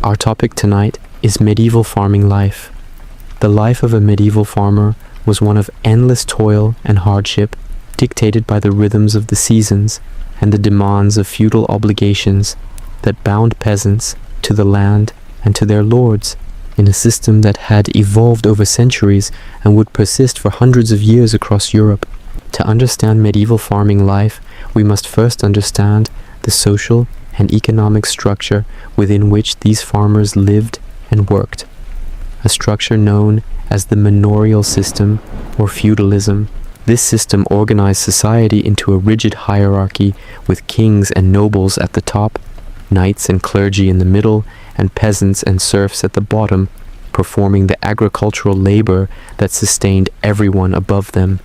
Our topic tonight is medieval farming life. The life of a medieval farmer was one of endless toil and hardship, dictated by the rhythms of the seasons and the demands of feudal obligations that bound peasants to the land and to their lords in a system that had evolved over centuries and would persist for hundreds of years across Europe. To understand medieval farming life, we must first understand the social and economic structure within which these farmers lived and worked, a structure known as the manorial system or feudalism. This system organized society into a rigid hierarchy with kings and nobles at the top, knights and clergy in the middle, and peasants and serfs at the bottom, performing the agricultural labor that sustained everyone above them.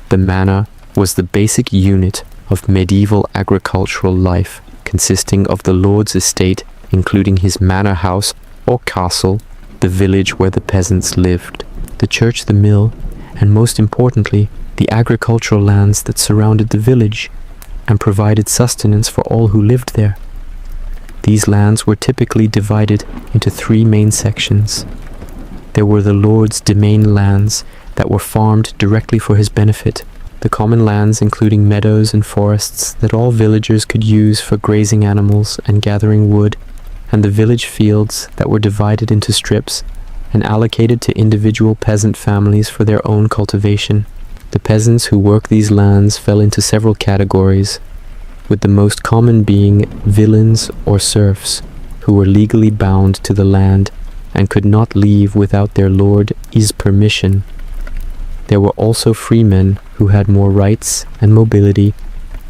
The manor was the basic unit of medieval agricultural life, consisting of the lord's estate, including his manor house or castle, the village where the peasants lived, the church, the mill, and most importantly, the agricultural lands that surrounded the village and provided sustenance for all who lived there. These lands were typically divided into three main sections. There were the lord's domain lands that were farmed directly for his benefit, the common lands including meadows and forests that all villagers could use for grazing animals and gathering wood, and the village fields that were divided into strips and allocated to individual peasant families for their own cultivation. The peasants who worked these lands fell into several categories, with the most common being villeins or serfs, who were legally bound to the land and could not leave without their lord's permission. There were also freemen who had more rights and mobility,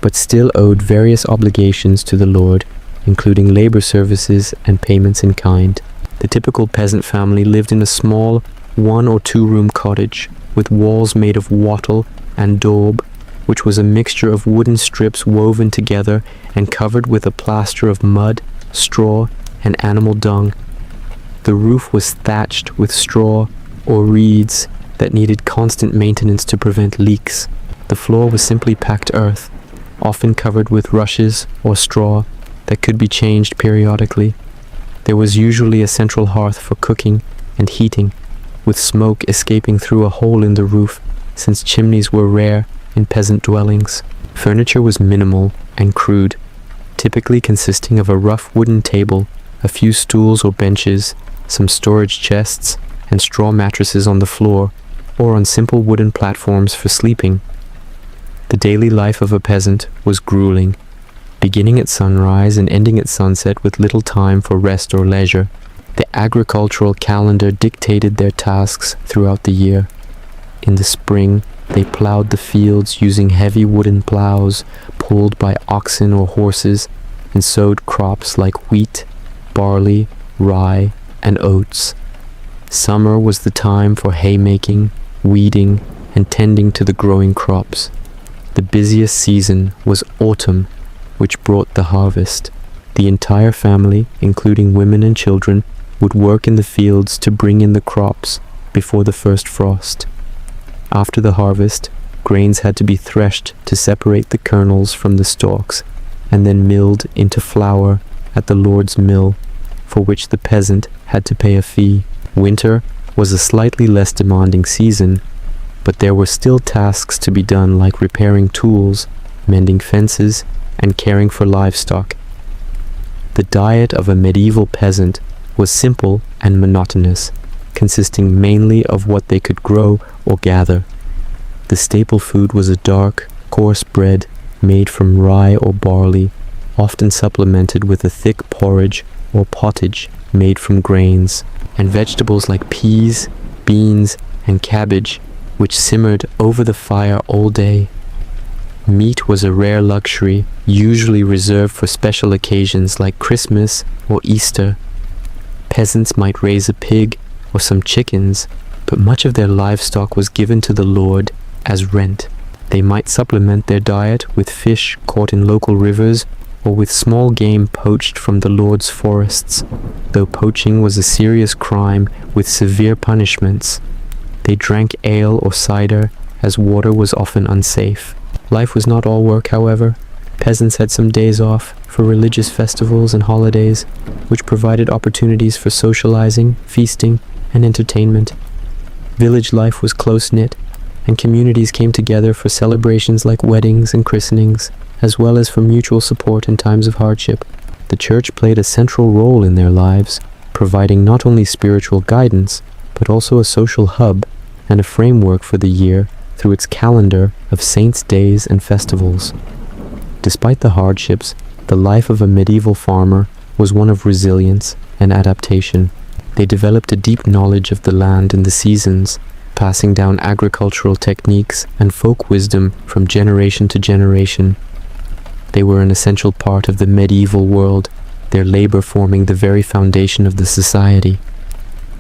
but still owed various obligations to the lord, including labor services and payments in kind. The typical peasant family lived in a small 1 or 2 room cottage with walls made of wattle and daub, which was a mixture of wooden strips woven together and covered with a plaster of mud, straw, and animal dung. The roof was thatched with straw or reeds that needed constant maintenance to prevent leaks. The floor was simply packed earth, often covered with rushes or straw that could be changed periodically. There was usually a central hearth for cooking and heating, with smoke escaping through a hole in the roof, since chimneys were rare in peasant dwellings. Furniture was minimal and crude, typically consisting of a rough wooden table, a few stools or benches, some storage chests, and straw mattresses on the floor, or on simple wooden platforms for sleeping. The daily life of a peasant was grueling, beginning at sunrise and ending at sunset with little time for rest or leisure. The agricultural calendar dictated their tasks throughout the year. In the spring, they plowed the fields using heavy wooden plows pulled by oxen or horses, and sowed crops like wheat, barley, rye, and oats. Summer was the time for haymaking, weeding, and tending to the growing crops. The busiest season was autumn, which brought the harvest. The entire family, including women and children, would work in the fields to bring in the crops before the first frost. After the harvest, grains had to be threshed to separate the kernels from the stalks, and then milled into flour at the lord's mill, for which the peasant had to pay a fee. Winter was a slightly less demanding season, but there were still tasks to be done, like repairing tools, mending fences, and caring for livestock. The diet of a medieval peasant was simple and monotonous, consisting mainly of what they could grow or gather. The staple food was a dark, coarse bread made from rye or barley, often supplemented with a thick porridge or pottage made from grains, and vegetables like peas, beans, and cabbage, which simmered over the fire all day. Meat was a rare luxury, usually reserved for special occasions like Christmas or Easter. Peasants might raise a pig or some chickens, but much of their livestock was given to the lord as rent. They might supplement their diet with fish caught in local rivers or with small game poached from the lord's forests, though poaching was a serious crime with severe punishments. They drank ale or cider, as water was often unsafe. Life was not all work, however. Peasants had some days off for religious festivals and holidays, which provided opportunities for socializing, feasting, and entertainment. Village life was close-knit, and communities came together for celebrations like weddings and christenings, as well as for mutual support in times of hardship. The church played a central role in their lives, providing not only spiritual guidance, but also a social hub and a framework for the year through its calendar of saints' days and festivals. Despite the hardships, the life of a medieval farmer was one of resilience and adaptation. They developed a deep knowledge of the land and the seasons, passing down agricultural techniques and folk wisdom from generation to generation. They were an essential part of the medieval world, their labor forming the very foundation of the society.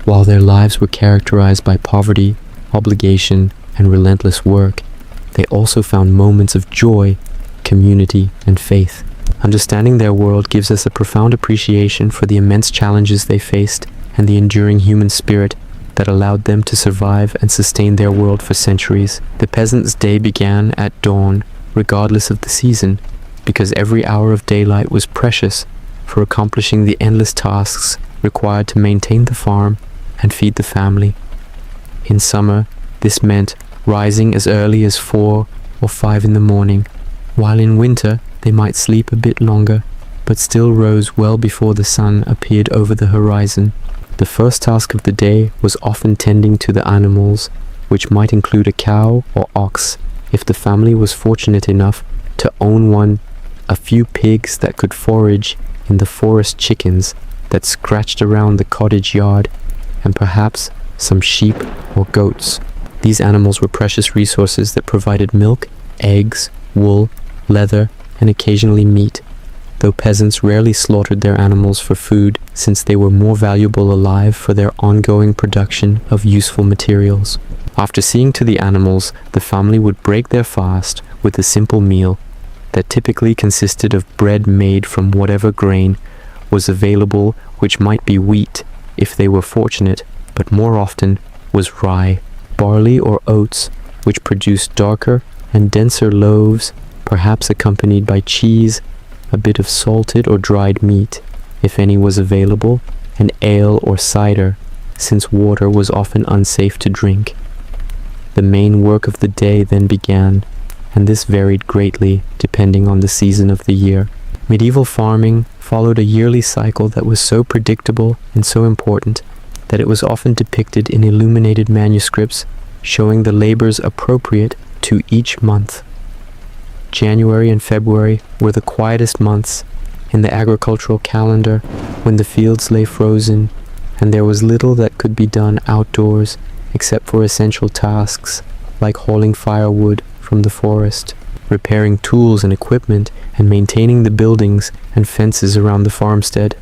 While their lives were characterized by poverty, obligation, and relentless work, they also found moments of joy, community, and faith. Understanding their world gives us a profound appreciation for the immense challenges they faced and the enduring human spirit that allowed them to survive and sustain their world for centuries. The peasant's day began at dawn, regardless of the season, because every hour of daylight was precious for accomplishing the endless tasks required to maintain the farm and feed the family. In summer, this meant rising as early as 4 or 5 in the morning, while in winter they might sleep a bit longer, but still rose well before the sun appeared over the horizon. The first task of the day was often tending to the animals, which might include a cow or ox, if the family was fortunate enough to own one, a few pigs that could forage in the forest, chickens that scratched around the cottage yard, and perhaps some sheep or goats. These animals were precious resources that provided milk, eggs, wool, leather, and occasionally meat, though peasants rarely slaughtered their animals for food since they were more valuable alive for their ongoing production of useful materials. After seeing to the animals, the family would break their fast with a simple meal that typically consisted of bread made from whatever grain was available, which might be wheat if they were fortunate, but more often was rye, barley, or oats, which produced darker and denser loaves, perhaps accompanied by cheese, a bit of salted or dried meat, if any was available, and ale or cider, since water was often unsafe to drink. The main work of the day then began, and this varied greatly depending on the season of the year. Medieval farming followed a yearly cycle that was so predictable and so important that it was often depicted in illuminated manuscripts showing the labors appropriate to each month. January and February were the quietest months in the agricultural calendar, when the fields lay frozen and there was little that could be done outdoors except for essential tasks like hauling firewood from the forest, repairing tools and equipment, and maintaining the buildings and fences around the farmstead.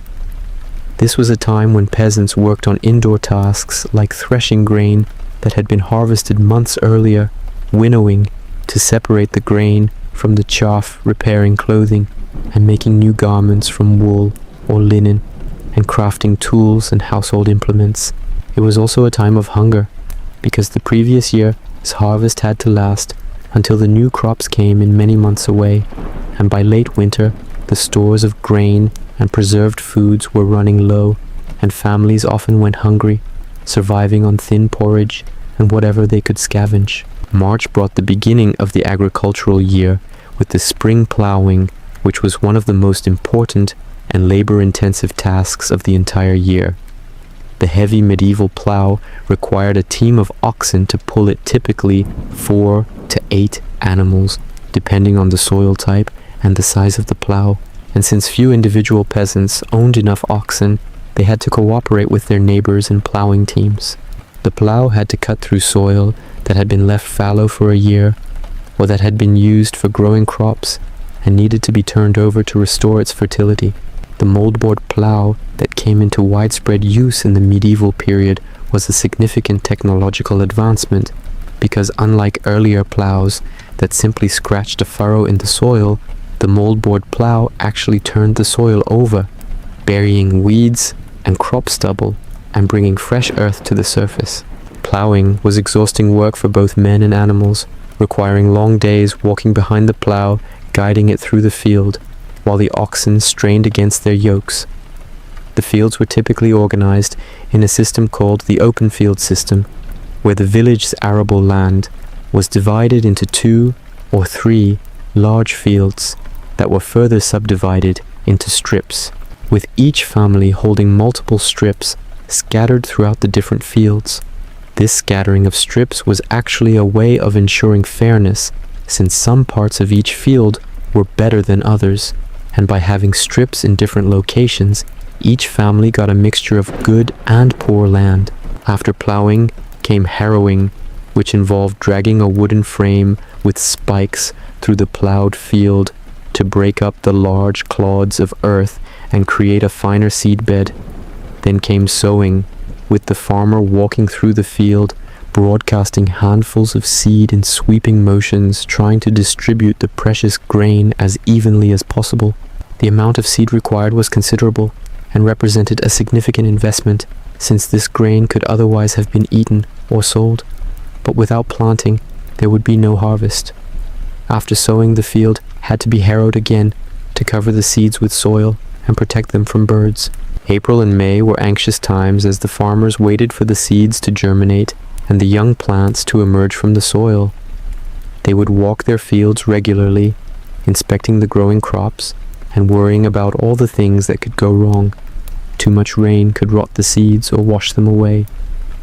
This was a time when peasants worked on indoor tasks like threshing grain that had been harvested months earlier, winnowing to separate the grain from the chaff, repairing clothing, and making new garments from wool or linen, and crafting tools and household implements. It was also a time of hunger, because the previous year's harvest had to last until the new crops came in many months away, and by late winter the stores of grain and preserved foods were running low, and families often went hungry, surviving on thin porridge and whatever they could scavenge. March brought the beginning of the agricultural year with the spring plowing, which was one of the most important and labor-intensive tasks of the entire year. The heavy medieval plow required a team of oxen to pull it, typically 4 to 8 animals, depending on the soil type and the size of the plow. And since few individual peasants owned enough oxen, they had to cooperate with their neighbors in plowing teams. The plow had to cut through soil that had been left fallow for a year, or that had been used for growing crops and needed to be turned over to restore its fertility. The moldboard plow that came into widespread use in the medieval period was a significant technological advancement, because unlike earlier plows that simply scratched a furrow in the soil, the moldboard plow actually turned the soil over, burying weeds and crop stubble and bringing fresh earth to the surface. Plowing was exhausting work for both men and animals, requiring long days walking behind the plow, guiding it through the field, while the oxen strained against their yokes. The fields were typically organized in a system called the open field system, where the village's arable land was divided into 2 or 3 large fields that were further subdivided into strips, with each family holding multiple strips scattered throughout the different fields. This scattering of strips was actually a way of ensuring fairness, since some parts of each field were better than others, and by having strips in different locations, each family got a mixture of good and poor land. After plowing came harrowing, which involved dragging a wooden frame with spikes through the plowed field to break up the large clods of earth and create a finer seed bed. Then came sowing, with the farmer walking through the field, broadcasting handfuls of seed in sweeping motions, trying to distribute the precious grain as evenly as possible. The amount of seed required was considerable and represented a significant investment, since this grain could otherwise have been eaten or sold. But without planting, there would be no harvest. After sowing, the field had to be harrowed again to cover the seeds with soil and protect them from birds. April and May were anxious times as the farmers waited for the seeds to germinate and the young plants to emerge from the soil. They would walk their fields regularly, inspecting the growing crops and worrying about all the things that could go wrong. Too much rain could rot the seeds or wash them away.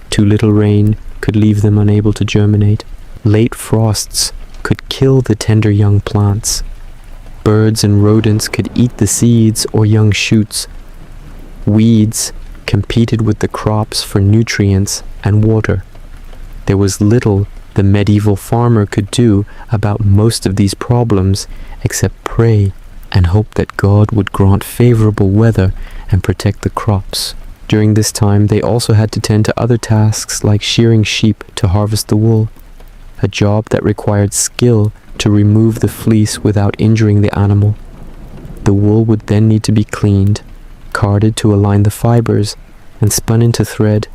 Too little rain could leave them unable to germinate. Late frosts could kill the tender young plants. Birds and rodents could eat the seeds or young shoots. Weeds competed with the crops for nutrients and water. There was little the medieval farmer could do about most of these problems except pray and hope that God would grant favorable weather and protect the crops. During this time, they also had to tend to other tasks like shearing sheep to harvest the wool, a job that required skill to remove the fleece without injuring the animal. The wool would then need to be cleaned, carded to align the fibers, and spun into thread,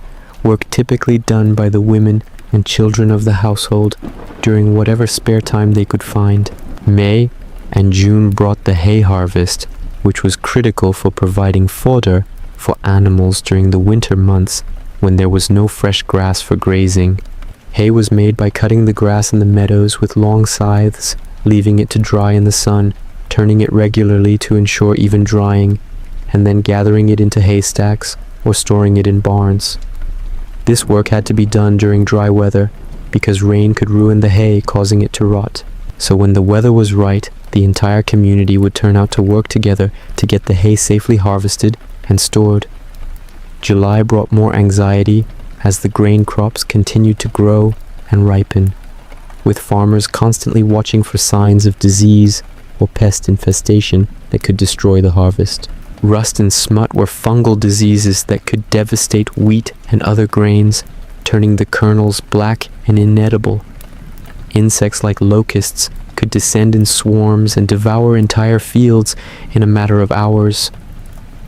work typically done by the women and children of the household during whatever spare time they could find. May and June brought the hay harvest, which was critical for providing fodder for animals during the winter months when there was no fresh grass for grazing. Hay was made by cutting the grass in the meadows with long scythes, leaving it to dry in the sun, turning it regularly to ensure even drying, and then gathering it into haystacks or storing it in barns. This work had to be done during dry weather because rain could ruin the hay, causing it to rot. So when the weather was right, the entire community would turn out to work together to get the hay safely harvested and stored. July brought more anxiety as the grain crops continued to grow and ripen, with farmers constantly watching for signs of disease or pest infestation that could destroy the harvest. Rust and smut were fungal diseases that could devastate wheat and other grains, turning the kernels black and inedible. Insects like locusts could descend in swarms and devour entire fields in a matter of hours.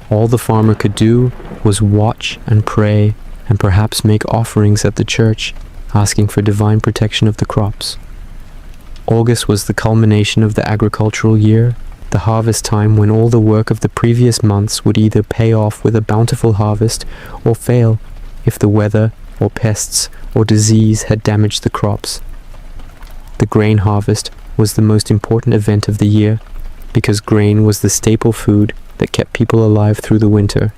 All the farmer could do was watch and pray and perhaps make offerings at the church, asking for divine protection of the crops. August was the culmination of the agricultural year, the harvest time when all the work of the previous months would either pay off with a bountiful harvest or fail if the weather or pests or disease had damaged the crops. The grain harvest was the most important event of the year because grain was the staple food that kept people alive through the winter,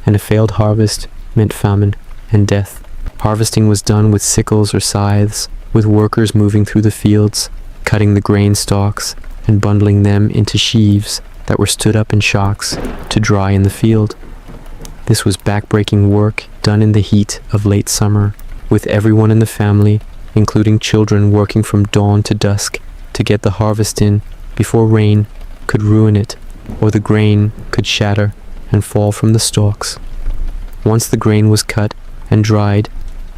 and a failed harvest meant famine and death. Harvesting was done with sickles or scythes, with workers moving through the fields, cutting the grain stalks and bundling them into sheaves that were stood up in shocks to dry in the field. This was backbreaking work done in the heat of late summer, with everyone in the family, including children, working from dawn to dusk to get the harvest in before rain could ruin it or the grain could shatter and fall from the stalks. Once the grain was cut and dried,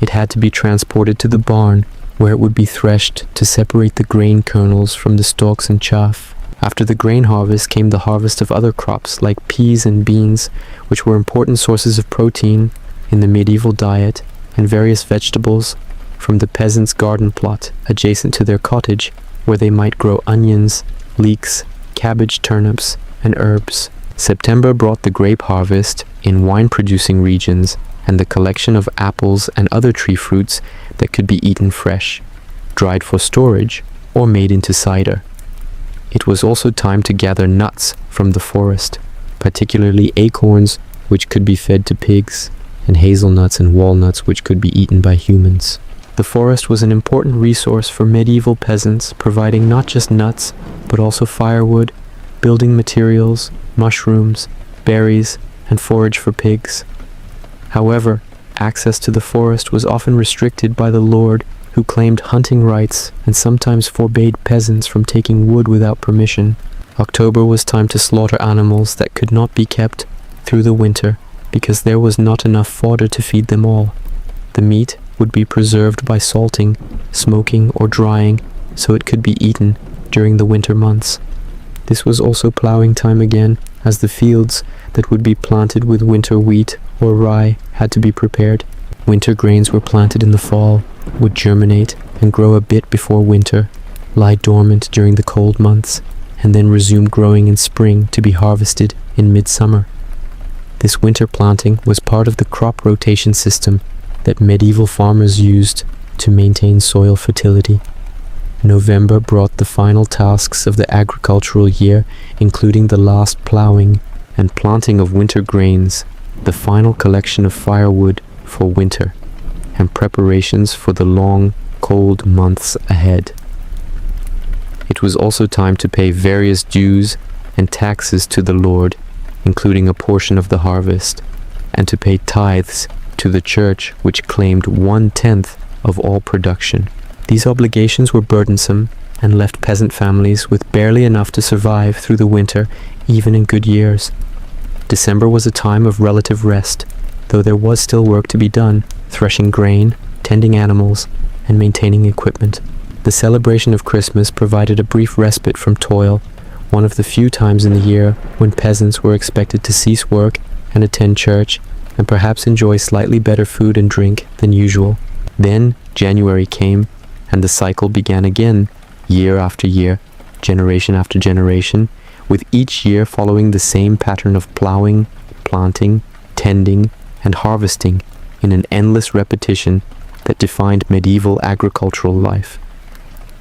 it had to be transported to the barn where it would be threshed to separate the grain kernels from the stalks and chaff. After the grain harvest came the harvest of other crops like peas and beans, which were important sources of protein in the medieval diet, and various vegetables from the peasant's garden plot adjacent to their cottage, where they might grow onions, leeks, cabbage, turnips, and herbs. September brought the grape harvest in wine-producing regions and the collection of apples and other tree fruits that could be eaten fresh, dried for storage, or made into cider. It was also time to gather nuts from the forest, particularly acorns, which could be fed to pigs, and hazelnuts and walnuts, which could be eaten by humans. The forest was an important resource for medieval peasants, providing not just nuts, but also firewood, building materials, mushrooms, berries, and forage for pigs. However, access to the forest was often restricted by the lord, who claimed hunting rights and sometimes forbade peasants from taking wood without permission. October was time to slaughter animals that could not be kept through the winter because there was not enough fodder to feed them all. The meat would be preserved by salting, smoking, or drying so it could be eaten during the winter months. This was also plowing time again, as the fields that would be planted with winter wheat or rye had to be prepared. Winter grains were planted in the fall, would germinate and grow a bit before winter, lie dormant during the cold months, and then resume growing in spring to be harvested in midsummer. This winter planting was part of the crop rotation system that medieval farmers used to maintain soil fertility. November brought the final tasks of the agricultural year, including the last plowing and planting of winter grains, the final collection of firewood for winter, and preparations for the long, cold months ahead. It was also time to pay various dues and taxes to the Lord, including a portion of the harvest, and to pay tithes to the church, which claimed 1/10 of all production. These obligations were burdensome and left peasant families with barely enough to survive through the winter, even in good years. December was a time of relative rest, though there was still work to be done, threshing grain, tending animals, and maintaining equipment. The celebration of Christmas provided a brief respite from toil, one of the few times in the year when peasants were expected to cease work and attend church, and perhaps enjoy slightly better food and drink than usual. Then January came, and the cycle began again, year after year, generation after generation, with each year following the same pattern of plowing, planting, tending, and harvesting in an endless repetition that defined medieval agricultural life.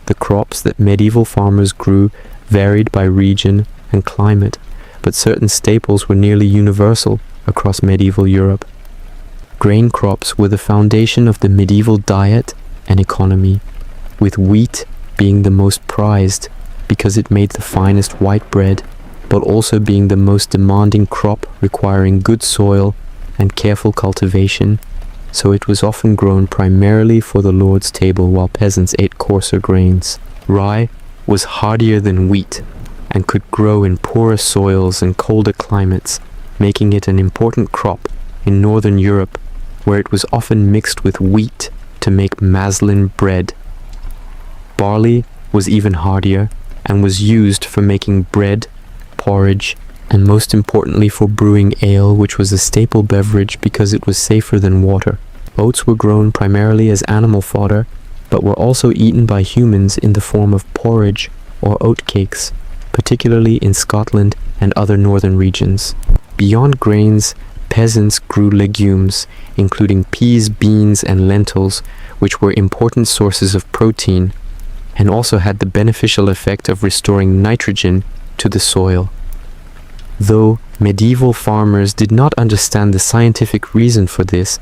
The crops that medieval farmers grew varied by region and climate, but certain staples were nearly universal across medieval Europe. Grain crops were the foundation of the medieval diet and economy, with wheat being the most prized because it made the finest white bread, but also being the most demanding crop requiring good soil and careful cultivation, so it was often grown primarily for the Lord's table while peasants ate coarser grains. Rye was hardier than wheat and could grow in poorer soils and colder climates, making it an important crop in northern Europe, where it was often mixed with wheat to make maslin bread. Barley was even hardier and was used for making bread, porridge, and most importantly for brewing ale, which was a staple beverage because it was safer than water. Oats were grown primarily as animal fodder, but were also eaten by humans in the form of porridge or oat cakes, particularly in Scotland and other northern regions. Beyond grains, peasants grew legumes, including peas, beans, and lentils, which were important sources of protein, and also had the beneficial effect of restoring nitrogen to the soil. Though medieval farmers did not understand the scientific reason for this,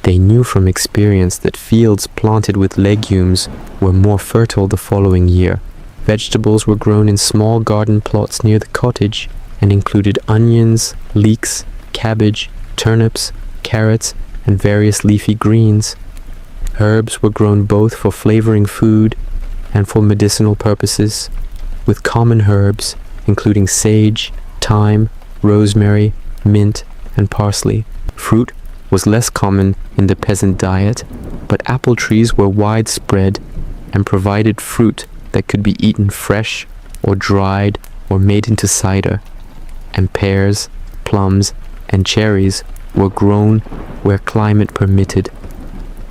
they knew from experience that fields planted with legumes were more fertile the following year. Vegetables were grown in small garden plots near the cottage and included onions, leeks, cabbage, turnips, carrots, and various leafy greens. Herbs were grown both for flavoring food and for medicinal purposes, with common herbs including sage, thyme, rosemary, mint, and parsley. Fruit was less common in the peasant diet, but apple trees were widespread and provided fruit that could be eaten fresh or dried or made into cider, and pears, plums, and cherries were grown where climate permitted.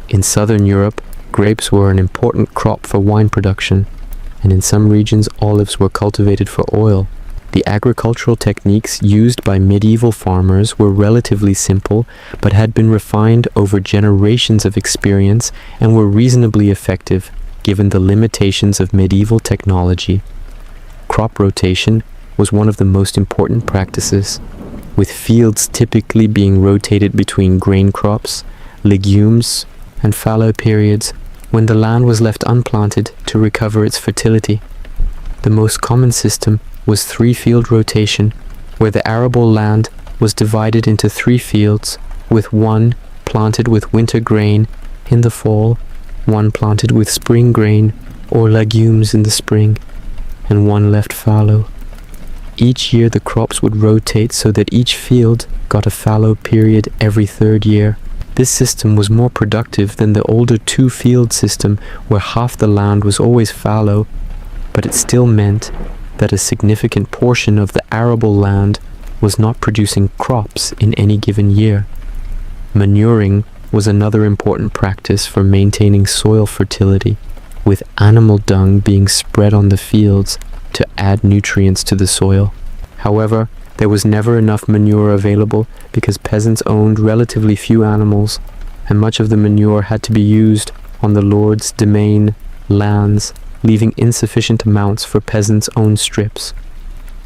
In southern Europe, grapes were an important crop for wine production, and in some regions olives were cultivated for oil. The agricultural techniques used by medieval farmers were relatively simple, but had been refined over generations of experience and were reasonably effective, given the limitations of medieval technology. Crop rotation was one of the most important practices, with fields typically being rotated between grain crops, legumes, and fallow periods when the land was left unplanted to recover its fertility. The most common system was three-field rotation, where the arable land was divided into 3 fields, with one planted with winter grain in the fall, one planted with spring grain or legumes in the spring, and one left fallow. Each year the crops would rotate so that each field got a fallow period every 3rd year. This system was more productive than the older 2-field system where half the land was always fallow, but it still meant that a significant portion of the arable land was not producing crops in any given year. Manuring was another important practice for maintaining soil fertility, with animal dung being spread on the fields to add nutrients to the soil. However, there was never enough manure available because peasants owned relatively few animals, and much of the manure had to be used on the lord's domain lands, leaving insufficient amounts for peasants' own strips.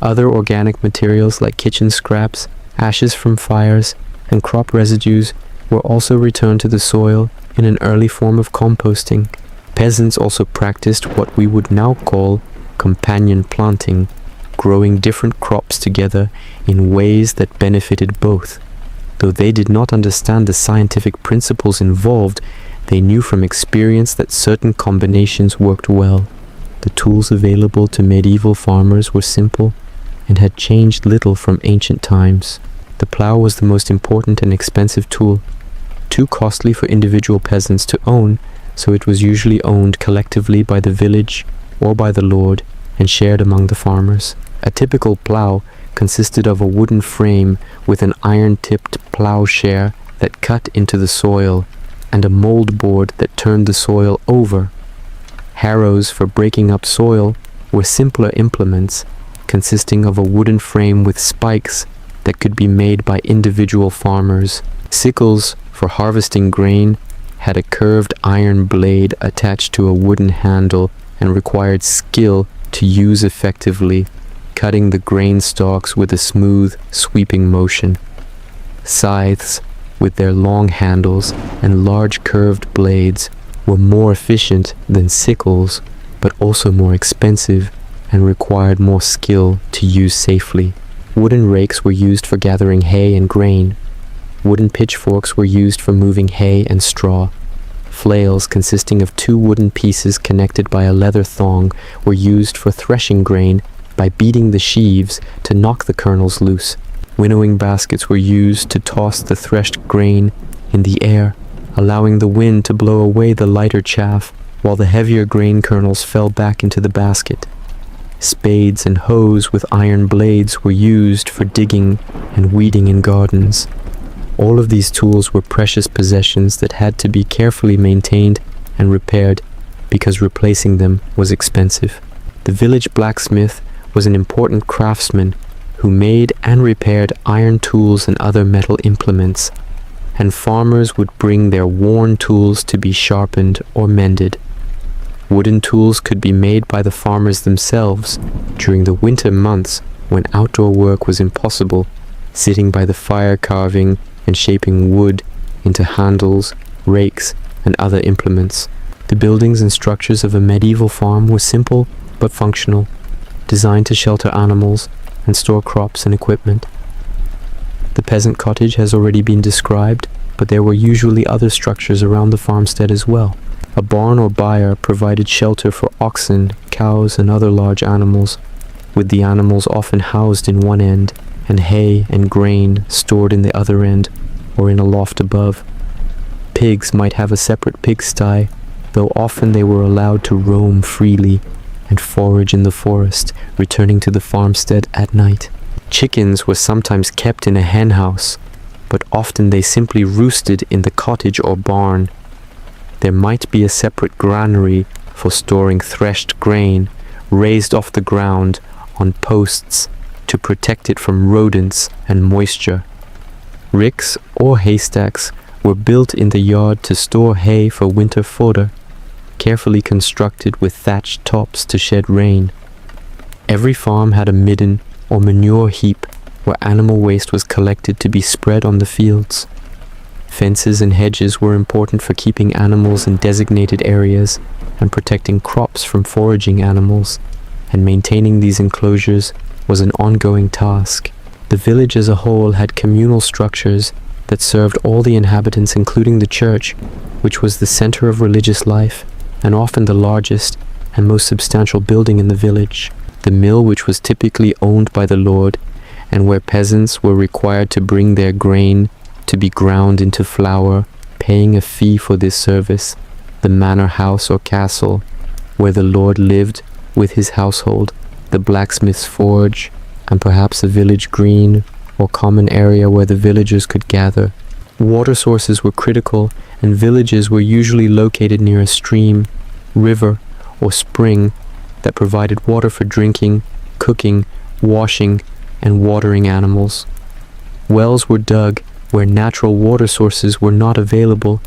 Other organic materials like kitchen scraps, ashes from fires, and crop residues were also returned to the soil in an early form of composting. Peasants also practiced what we would now call companion planting, growing different crops together in ways that benefited both. Though they did not understand the scientific principles involved, they knew from experience that certain combinations worked well. The tools available to medieval farmers were simple and had changed little from ancient times. The plough was the most important and expensive tool, too costly for individual peasants to own, so it was usually owned collectively by the village or by the lord and shared among the farmers. A typical plough consisted of a wooden frame with an iron-tipped ploughshare that cut into the soil and a mold board that turned the soil over. Harrows for breaking up soil were simpler implements consisting of a wooden frame with spikes that could be made by individual farmers. Sickles for harvesting grain had a curved iron blade attached to a wooden handle and required skill to use effectively, cutting the grain stalks with a smooth, sweeping motion. Scythes, with their long handles and large curved blades, were more efficient than sickles, but also more expensive and required more skill to use safely. Wooden rakes were used for gathering hay and grain. Wooden pitchforks were used for moving hay and straw. Flails consisting of 2 wooden pieces connected by a leather thong were used for threshing grain by beating the sheaves to knock the kernels loose. Winnowing baskets were used to toss the threshed grain in the air, allowing the wind to blow away the lighter chaff while the heavier grain kernels fell back into the basket. Spades and hoes with iron blades were used for digging and weeding in gardens. All of these tools were precious possessions that had to be carefully maintained and repaired because replacing them was expensive. The village blacksmith was an important craftsman who made and repaired iron tools and other metal implements, and farmers would bring their worn tools to be sharpened or mended. Wooden tools could be made by the farmers themselves during the winter months when outdoor work was impossible, sitting by the fire carving and shaping wood into handles, rakes, and other implements. The buildings and structures of a medieval farm were simple but functional, designed to shelter animals and store crops and equipment. The peasant cottage has already been described, but there were usually other structures around the farmstead as well. A barn or byre provided shelter for oxen, cows, and other large animals, with the animals often housed in one end and hay and grain stored in the other end or in a loft above. Pigs might have a separate pigsty, though often they were allowed to roam freely and forage in the forest, returning to the farmstead at night. Chickens were sometimes kept in a hen house, but often they simply roosted in the cottage or barn. There might be a separate granary for storing threshed grain, raised off the ground on posts to protect it from rodents and moisture. Ricks or haystacks were built in the yard to store hay for winter fodder, carefully constructed with thatched tops to shed rain. Every farm had a midden or manure heap where animal waste was collected to be spread on the fields. Fences and hedges were important for keeping animals in designated areas and protecting crops from foraging animals, and maintaining these enclosures was an ongoing task. The village as a whole had communal structures that served all the inhabitants, including the church, which was the center of religious life and often the largest and most substantial building in the village. The mill, which was typically owned by the lord, and where peasants were required to bring their grain to be ground into flour, paying a fee for this service. The manor house or castle, where the lord lived with his household. The blacksmith's forge, and perhaps a village green or common area where the villagers could gather. Water sources were critical, and villages were usually located near a stream, river, or spring that provided water for drinking, cooking, washing, and watering animals. Wells were dug where natural water sources were not available,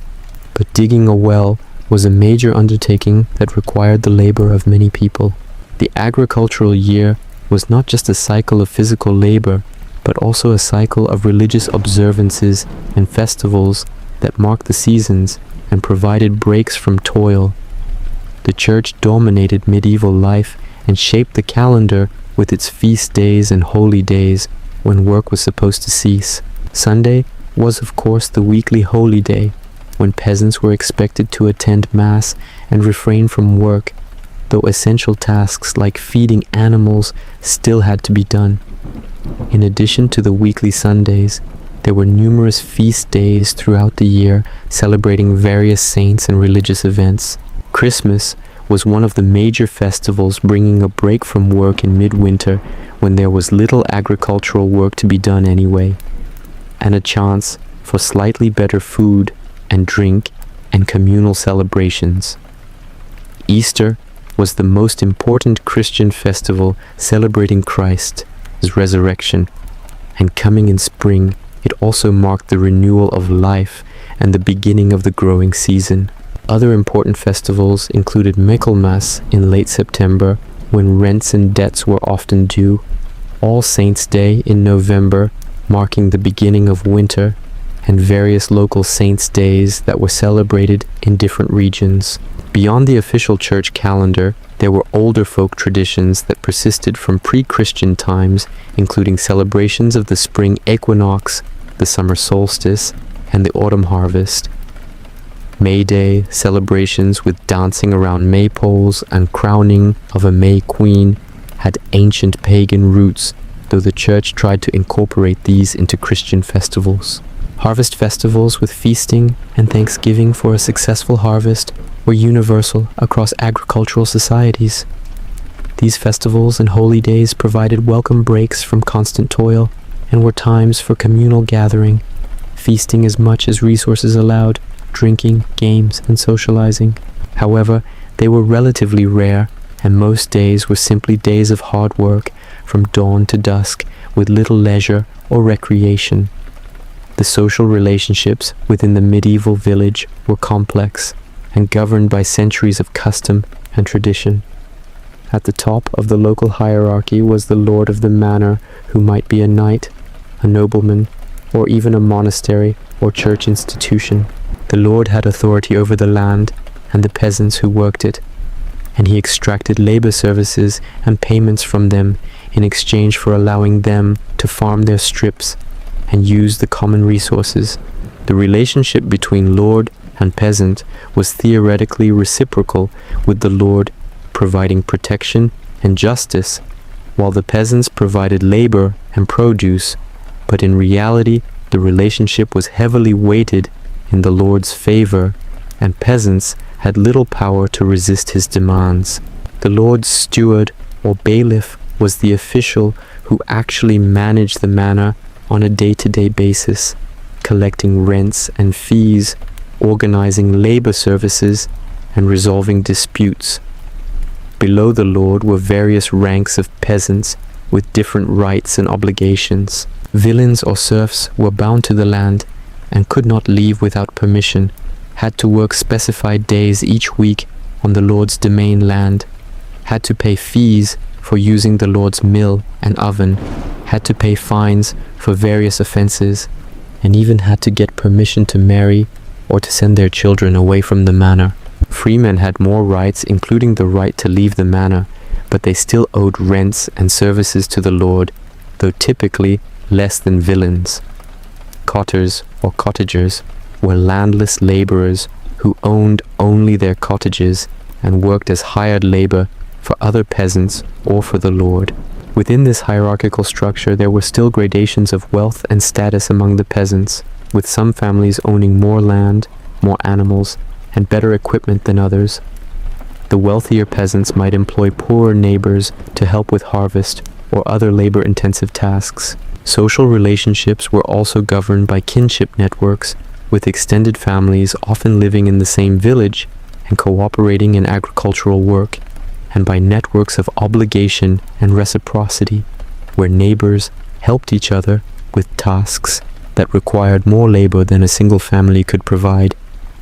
but digging a well was a major undertaking that required the labor of many people. The agricultural year was not just a cycle of physical labor, but also a cycle of religious observances and festivals that marked the seasons and provided breaks from toil. The church dominated medieval life and shaped the calendar with its feast days and holy days when work was supposed to cease. Sunday was, of course, the weekly holy day, when peasants were expected to attend Mass and refrain from work, though essential tasks like feeding animals still had to be done. In addition to the weekly Sundays, there were numerous feast days throughout the year celebrating various saints and religious events. Christmas was one of the major festivals, bringing a break from work in midwinter when there was little agricultural work to be done anyway, and a chance for slightly better food and drink and communal celebrations. Easter was the most important Christian festival celebrating Christ's resurrection, and coming in spring, it also marked the renewal of life and the beginning of the growing season. Other important festivals included Michaelmas in late September, when rents and debts were often due, All Saints' Day in November, marking the beginning of winter, and various local saints' days that were celebrated in different regions. Beyond the official church calendar, there were older folk traditions that persisted from pre-Christian times, including celebrations of the spring equinox, the summer solstice, and the autumn harvest. May Day celebrations with dancing around maypoles and crowning of a May Queen had ancient pagan roots, though the church tried to incorporate these into Christian festivals. Harvest festivals with feasting and thanksgiving for a successful harvest were universal across agricultural societies. These festivals and holy days provided welcome breaks from constant toil and were times for communal gathering, feasting as much as resources allowed, drinking, games, and socializing. However, they were relatively rare, and most days were simply days of hard work from dawn to dusk, with little leisure or recreation. The social relationships within the medieval village were complex and governed by centuries of custom and tradition. At the top of the local hierarchy was the lord of the manor, who might be a knight, a nobleman, or even a monastery or church institution. The lord had authority over the land and the peasants who worked it, and he extracted labor services and payments from them in exchange for allowing them to farm their strips and use the common resources. The relationship between lord and peasant was theoretically reciprocal, with the lord providing protection and justice, while the peasants provided labor and produce, but in reality the relationship was heavily weighted in the lord's favor, and peasants had little power to resist his demands. The lord's steward or bailiff was the official who actually managed the manor on a day-to-day basis, collecting rents and fees, organizing labor services, and resolving disputes. Below the lord were various ranks of peasants with different rights and obligations. Villeins or serfs were bound to the land and could not leave without permission, had to work specified days each week on the lord's domain land, had to pay fees for using the lord's mill and oven, had to pay fines for various offenses, and even had to get permission to marry or to send their children away from the manor. Freemen had more rights, including the right to leave the manor, but they still owed rents and services to the lord, though typically less than villeins. Cotters or cottagers were landless laborers who owned only their cottages and worked as hired labor for other peasants or for the lord. Within this hierarchical structure, there were still gradations of wealth and status among the peasants, with some families owning more land, more animals, and better equipment than others. The wealthier peasants might employ poorer neighbors to help with harvest or other labor-intensive tasks. Social relationships were also governed by kinship networks, with extended families often living in the same village and cooperating in agricultural work, and by networks of obligation and reciprocity, where neighbors helped each other with tasks that required more labor than a single family could provide,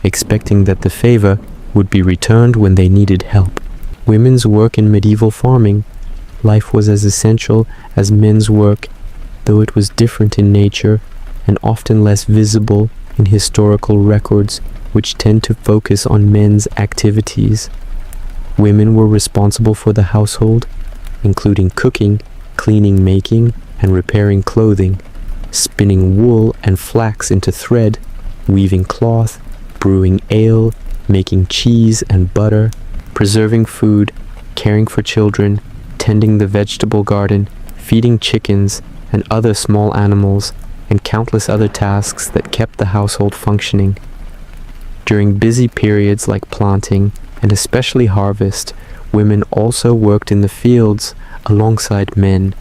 expecting that the favor would be returned when they needed help. Women's work in medieval farming life was as essential as men's work, though it was different in nature and often less visible in historical records, which tend to focus on men's activities. Women were responsible for the household, including cooking, cleaning, making, and repairing clothing, spinning wool and flax into thread, weaving cloth, brewing ale, making cheese and butter, preserving food, caring for children, tending the vegetable garden, feeding chickens and other small animals, and countless other tasks that kept the household functioning. During busy periods like planting, and especially harvest, women also worked in the fields alongside men,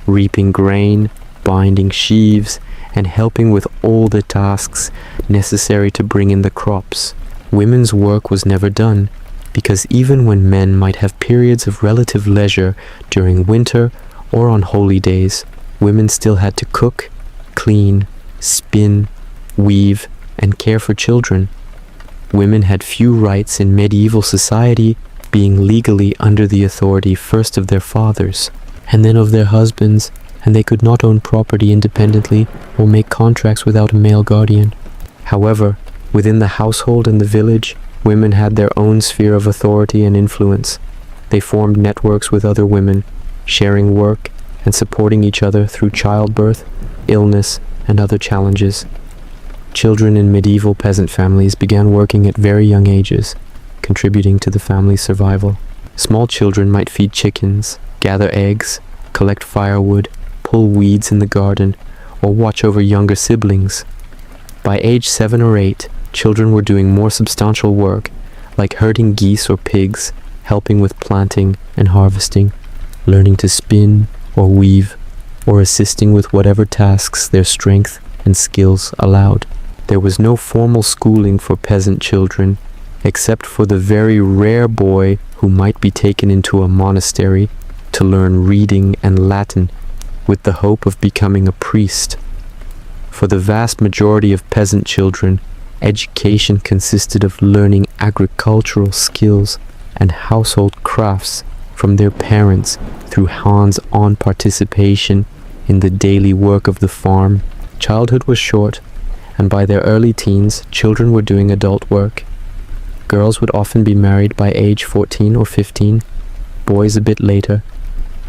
reaping grain, binding sheaves, and helping with all the tasks necessary to bring in the crops. Women's work was never done, because even when men might have periods of relative leisure during winter or on holy days, women still had to cook, clean, spin, weave, and care for children. Women had few rights in medieval society, being legally under the authority first of their fathers, and then of their husbands, and they could not own property independently or make contracts without a male guardian. However, within the household and the village, women had their own sphere of authority and influence. They formed networks with other women, sharing work and supporting each other through childbirth, illness, and other challenges. Children in medieval peasant families began working at very young ages, contributing to the family's survival. Small children might feed chickens, gather eggs, collect firewood, pull weeds in the garden, or watch over younger siblings. By age 7 or 8, children were doing more substantial work, like herding geese or pigs, helping with planting and harvesting, learning to spin or weave, or assisting with whatever tasks their strength and skills allowed. There was no formal schooling for peasant children, except for the very rare boy who might be taken into a monastery to learn reading and Latin with the hope of becoming a priest. For the vast majority of peasant children, education consisted of learning agricultural skills and household crafts from their parents through hands-on participation in the daily work of the farm. Childhood was short, and by their early teens, children were doing adult work. Girls would often be married by age 14 or 15, boys a bit later,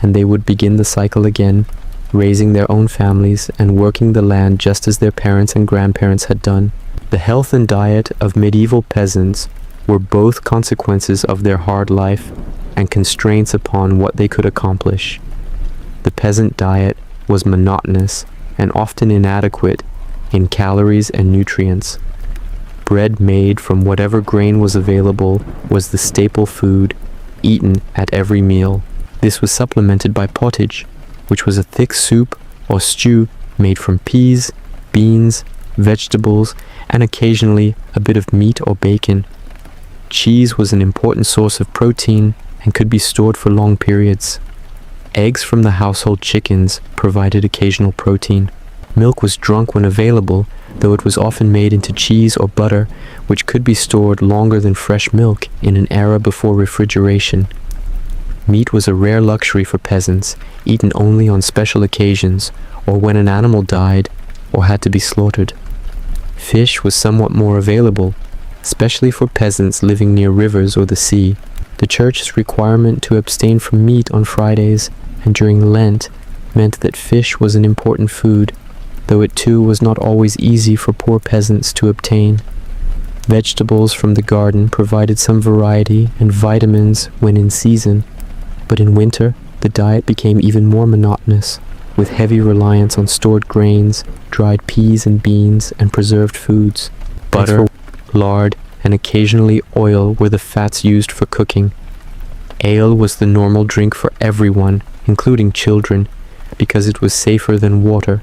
and they would begin the cycle again, raising their own families and working the land just as their parents and grandparents had done. The health and diet of medieval peasants were both consequences of their hard life and constraints upon what they could accomplish. The peasant diet was monotonous and often inadequate in calories and nutrients. Bread made from whatever grain was available was the staple food eaten at every meal. This was supplemented by pottage, which was a thick soup or stew made from peas, beans, vegetables, and occasionally a bit of meat or bacon. Cheese was an important source of protein and could be stored for long periods. Eggs from the household chickens provided occasional protein. Milk was drunk when available, though it was often made into cheese or butter, which could be stored longer than fresh milk in an era before refrigeration. Meat was a rare luxury for peasants, eaten only on special occasions, or when an animal died or had to be slaughtered. Fish was somewhat more available, especially for peasants living near rivers or the sea. The church's requirement to abstain from meat on Fridays and during Lent meant that fish was an important food, though it too was not always easy for poor peasants to obtain. Vegetables from the garden provided some variety and vitamins when in season, but in winter the diet became even more monotonous, with heavy reliance on stored grains, dried peas and beans, and preserved foods. Butter, lard, and occasionally oil were the fats used for cooking. Ale was the normal drink for everyone, including children, because it was safer than water,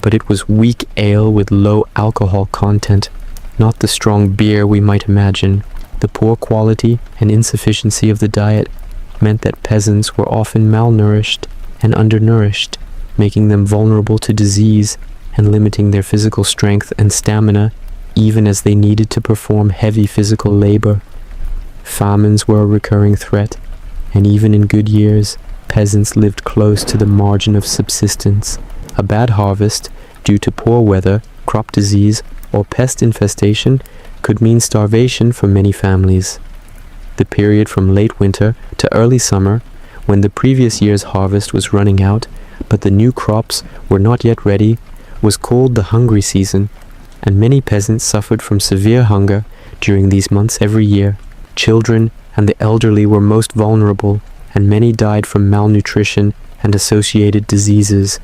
but it was weak ale with low alcohol content, not the strong beer we might imagine. The poor quality and insufficiency of the diet meant that peasants were often malnourished and undernourished, making them vulnerable to disease and limiting their physical strength and stamina, even as they needed to perform heavy physical labor. Famines were a recurring threat, and even in good years, peasants lived close to the margin of subsistence. A bad harvest, due to poor weather, crop disease, or pest infestation, could mean starvation for many families. The period from late winter to early summer, when the previous year's harvest was running out, but the new crops were not yet ready, was called the hungry season, and many peasants suffered from severe hunger during these months every year. Children and the elderly were most vulnerable, and many died from malnutrition and associated diseases.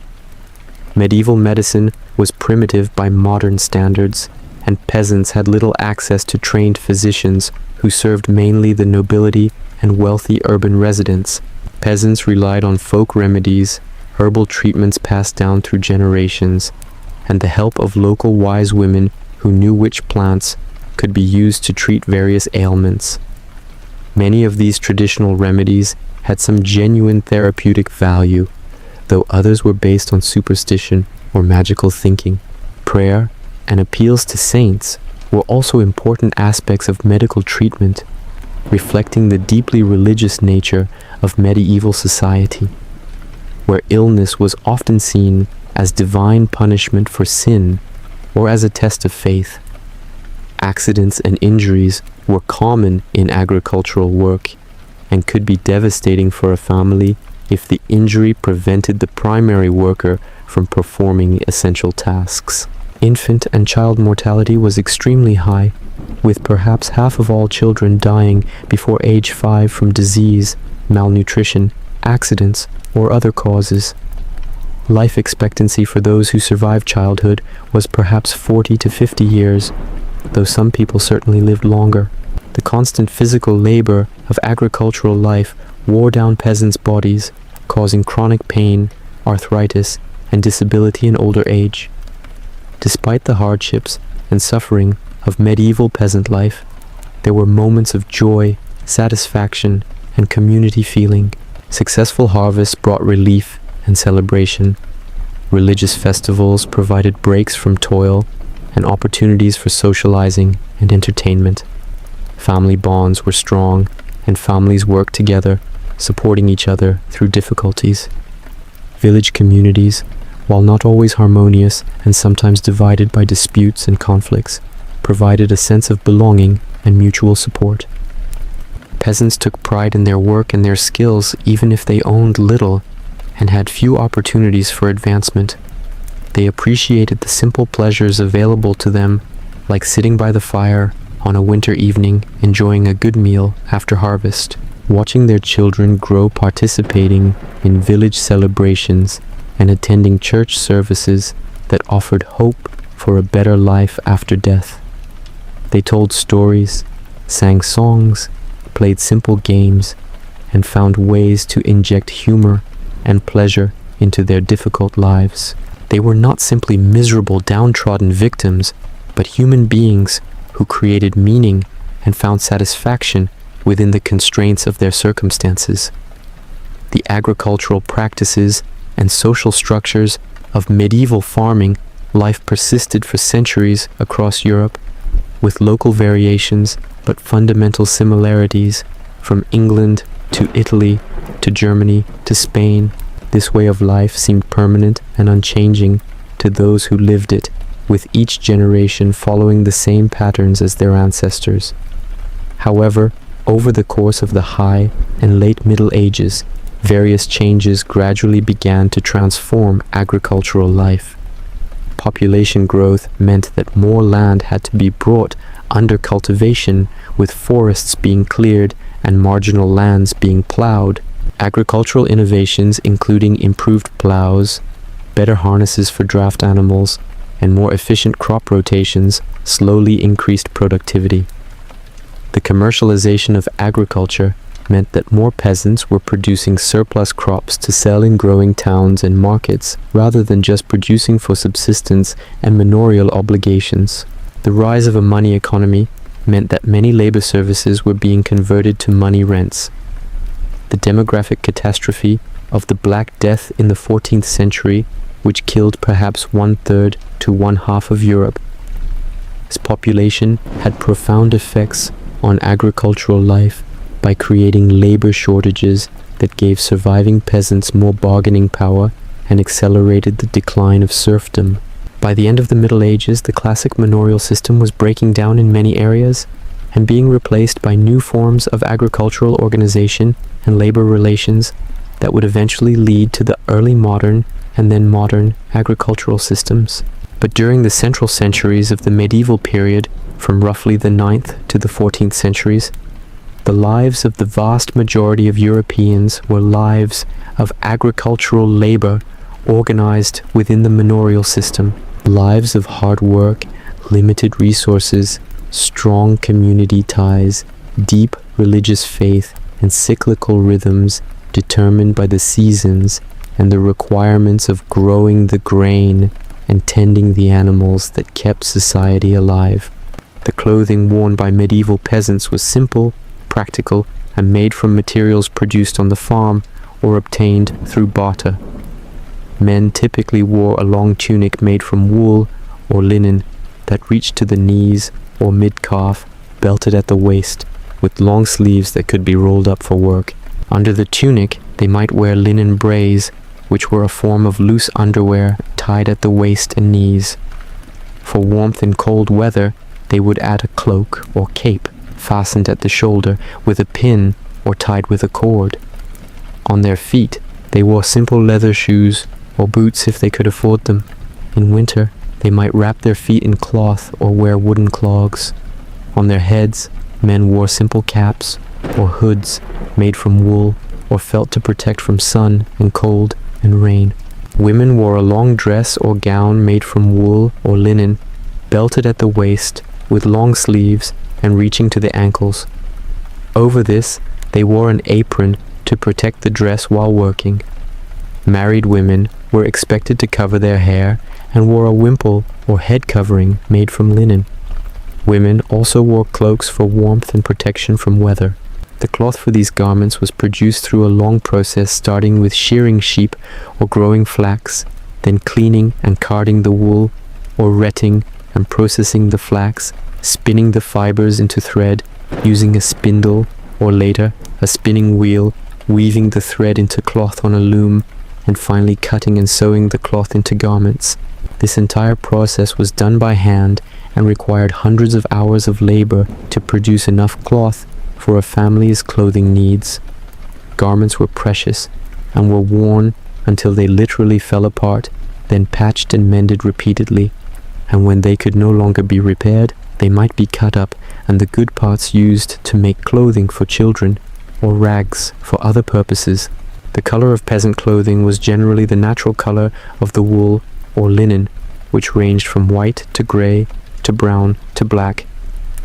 Medieval medicine was primitive by modern standards, and peasants had little access to trained physicians who served mainly the nobility and wealthy urban residents. Peasants relied on folk remedies, herbal treatments passed down through generations, and the help of local wise women who knew which plants could be used to treat various ailments. Many of these traditional remedies had some genuine therapeutic value, though others were based on superstition or magical thinking. Prayer and appeals to saints were also important aspects of medical treatment, reflecting the deeply religious nature of medieval society, where illness was often seen as divine punishment for sin or as a test of faith. Accidents and injuries were common in agricultural work and could be devastating for a family if the injury prevented the primary worker from performing essential tasks. Infant and child mortality was extremely high, with perhaps half of all children dying before age 5 from disease, malnutrition, accidents, or other causes. Life expectancy for those who survived childhood was perhaps 40 to 50 years, though some people certainly lived longer. The constant physical labor of agricultural life wore down peasants' bodies, causing chronic pain, arthritis, and disability in older age. Despite the hardships and suffering of medieval peasant life, there were moments of joy, satisfaction, and community feeling. Successful harvests brought relief and celebration. Religious festivals provided breaks from toil and opportunities for socializing and entertainment. Family bonds were strong, and families worked together, supporting each other through difficulties. Village communities, while not always harmonious and sometimes divided by disputes and conflicts, provided a sense of belonging and mutual support. Peasants took pride in their work and their skills even if they owned little and had few opportunities for advancement. They appreciated the simple pleasures available to them, like sitting by the fire on a winter evening, enjoying a good meal after harvest, watching their children grow participating in village celebrations, and attending church services that offered hope for a better life after death. They told stories, sang songs, played simple games, and found ways to inject humor and pleasure into their difficult lives. They were not simply miserable, downtrodden victims, but human beings who created meaning and found satisfaction within the constraints of their circumstances. The agricultural practices and social structures of medieval farming life persisted for centuries across Europe, with local variations but fundamental similarities from England to Italy to Germany to Spain. This way of life seemed permanent and unchanging to those who lived it, with each generation following the same patterns as their ancestors. However, over the course of the High and Late Middle Ages, various changes gradually began to transform agricultural life. Population growth meant that more land had to be brought under cultivation, with forests being cleared and marginal lands being plowed. Agricultural innovations, including improved plows, better harnesses for draft animals, and more efficient crop rotations, slowly increased productivity. The commercialization of agriculture meant that more peasants were producing surplus crops to sell in growing towns and markets, rather than just producing for subsistence and manorial obligations. The rise of a money economy meant that many labor services were being converted to money rents. The demographic catastrophe of the Black Death in the 14th century, which killed perhaps 1/3 to 1/2 of Europe. Its population had profound effects on agricultural life by creating labor shortages that gave surviving peasants more bargaining power and accelerated the decline of serfdom. By the end of the Middle Ages, the classic manorial system was breaking down in many areas and being replaced by new forms of agricultural organization and labor relations that would eventually lead to the early modern and then modern agricultural systems. But during the central centuries of the medieval period, from roughly the 9th to the 14th centuries, the lives of the vast majority of Europeans were lives of agricultural labor organized within the manorial system, lives of hard work, limited resources, strong community ties, deep religious faith, and cyclical rhythms determined by the seasons and the requirements of growing the grain and tending the animals that kept society alive. The clothing worn by medieval peasants was simple, practical, and made from materials produced on the farm or obtained through barter. Men typically wore a long tunic made from wool or linen that reached to the knees or mid-calf, belted at the waist, with long sleeves that could be rolled up for work. Under the tunic, they might wear linen brays, which were a form of loose underwear tied at the waist and knees. For warmth in cold weather, they would add a cloak or cape fastened at the shoulder with a pin or tied with a cord. On their feet, they wore simple leather shoes or boots if they could afford them. In winter, they might wrap their feet in cloth or wear wooden clogs. On their heads, men wore simple caps or hoods made from wool or felt to protect from sun and cold and rain. Women wore a long dress or gown made from wool or linen, belted at the waist with long sleeves and reaching to the ankles. Over this, they wore an apron to protect the dress while working. Married women were expected to cover their hair and wore a wimple or head covering made from linen. Women also wore cloaks for warmth and protection from weather. The cloth for these garments was produced through a long process, starting with shearing sheep or growing flax, then cleaning and carding the wool, or retting and processing the flax, spinning the fibers into thread using a spindle, or later a spinning wheel, weaving the thread into cloth on a loom, and finally cutting and sewing the cloth into garments. This entire process was done by hand and required hundreds of hours of labor to produce enough cloth for a family's clothing needs. Garments were precious and were worn until they literally fell apart, then patched and mended repeatedly, and when they could no longer be repaired, they might be cut up and the good parts used to make clothing for children or rags for other purposes. The color of peasant clothing was generally the natural color of the wool or linen, which ranged from white to gray to brown to black,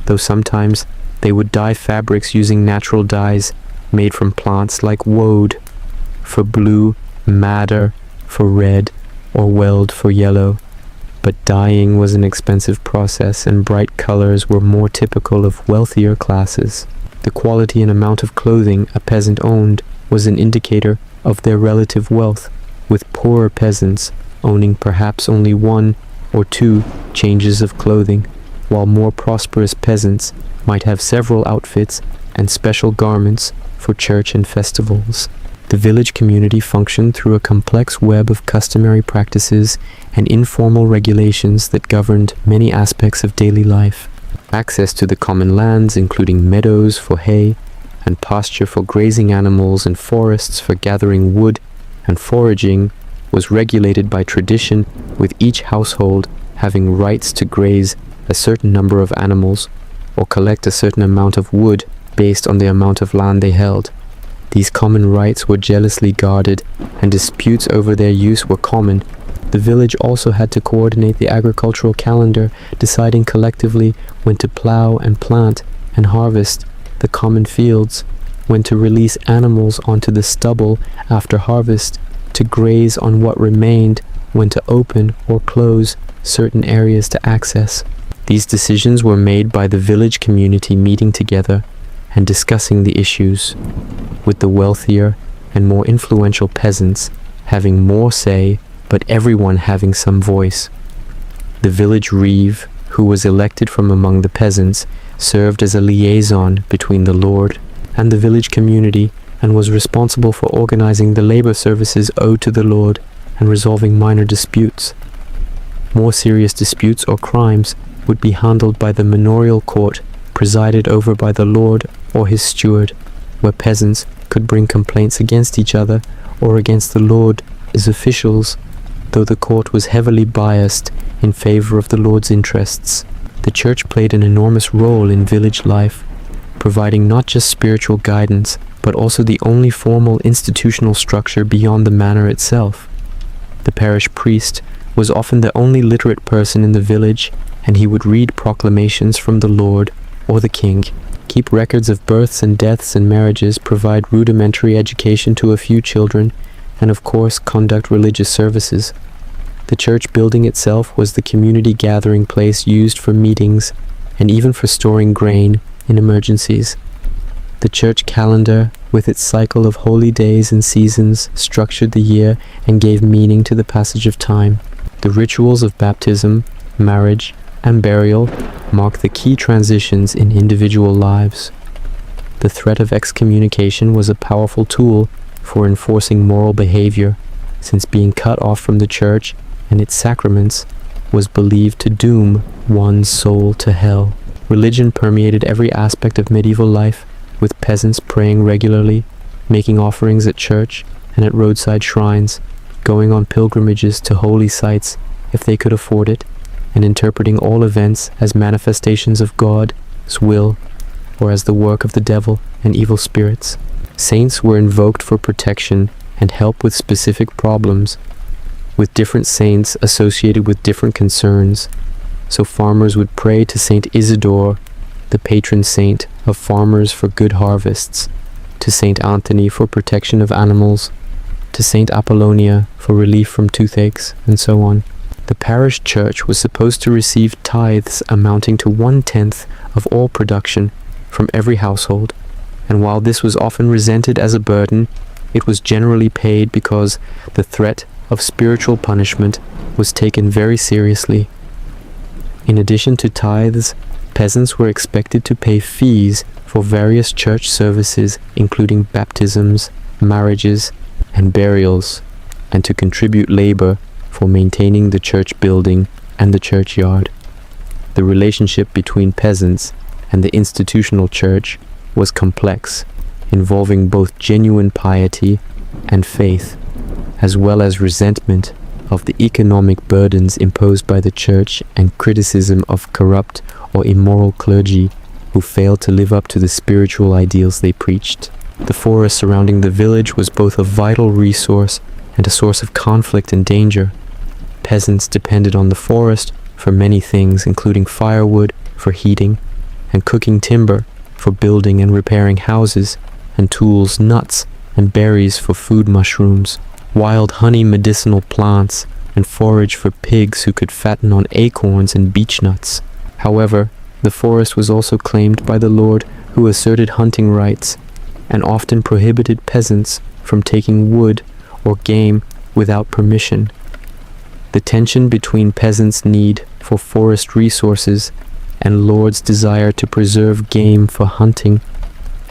though sometimes they would dye fabrics using natural dyes made from plants like woad for blue, madder for red, or weld for yellow. But dyeing was an expensive process, and bright colors were more typical of wealthier classes. The quality and amount of clothing a peasant owned was an indicator of their relative wealth, with poorer peasants owning perhaps only 1 or 2 changes of clothing, while more prosperous peasants might have several outfits and special garments for church and festivals. The village community functioned through a complex web of customary practices and informal regulations that governed many aspects of daily life. Access to the common lands, including meadows for hay and pasture for grazing animals and forests for gathering wood and foraging, was regulated by tradition, with each household having rights to graze a certain number of animals or collect a certain amount of wood based on the amount of land they held. These common rights were jealously guarded, and disputes over their use were common. The village also had to coordinate the agricultural calendar, deciding collectively when to plow and plant and harvest the common fields, when to release animals onto the stubble after harvest, to graze on what remained, when to open or close certain areas to access. These decisions were made by the village community meeting together and discussing the issues, with the wealthier and more influential peasants having more say, but everyone having some voice. The village reeve, who was elected from among the peasants, served as a liaison between the lord and the village community, and was responsible for organizing the labor services owed to the lord and resolving minor disputes. More serious disputes or crimes would be handled by the manorial court, presided over by the lord or his steward, where peasants could bring complaints against each other or against the lord as officials, though the court was heavily biased in favor of the lord's interests. The church played an enormous role in village life, providing not just spiritual guidance, but also the only formal institutional structure beyond the manor itself. The parish priest was often the only literate person in the village, and he would read proclamations from the lord or the king, keep records of births and deaths and marriages, provide rudimentary education to a few children, and of course conduct religious services. The church building itself was the community gathering place used for meetings and even for storing grain in emergencies. The church calendar, with its cycle of holy days and seasons, structured the year and gave meaning to the passage of time. The rituals of baptism, marriage, and burial mark the key transitions in individual lives. The threat of excommunication was a powerful tool for enforcing moral behavior, since being cut off from the church and its sacraments was believed to doom one's soul to hell. Religion permeated every aspect of medieval life, with peasants praying regularly, making offerings at church and at roadside shrines, going on pilgrimages to holy sites if they could afford it, and interpreting all events as manifestations of God's will or as the work of the devil and evil spirits. Saints were invoked for protection and help with specific problems, with different saints associated with different concerns. So farmers would pray to Saint Isidore, the patron saint of farmers, for good harvests, to Saint Anthony for protection of animals, to Saint Apollonia for relief from toothaches, and so on. The parish church was supposed to receive tithes amounting to 1/10 of all production from every household, and while this was often resented as a burden, it was generally paid because the threat of spiritual punishment was taken very seriously. In addition to tithes, peasants were expected to pay fees for various church services, including baptisms, marriages, and burials, and to contribute labor for maintaining the church building and the churchyard. The relationship between peasants and the institutional church was complex, involving both genuine piety and faith, as well as resentment of the economic burdens imposed by the church and criticism of corrupt or immoral clergy who failed to live up to the spiritual ideals they preached. The forest surrounding the village was both a vital resource and a source of conflict and danger. Peasants depended on the forest for many things, including firewood for heating and cooking, timber for building and repairing houses, and tools, nuts, and berries for food, mushrooms, wild honey, medicinal plants, and forage for pigs who could fatten on acorns and beech nuts. However, the forest was also claimed by the lord who asserted hunting rights and often prohibited peasants from taking wood or game without permission. The tension between peasants' need for forest resources and lords' desire to preserve game for hunting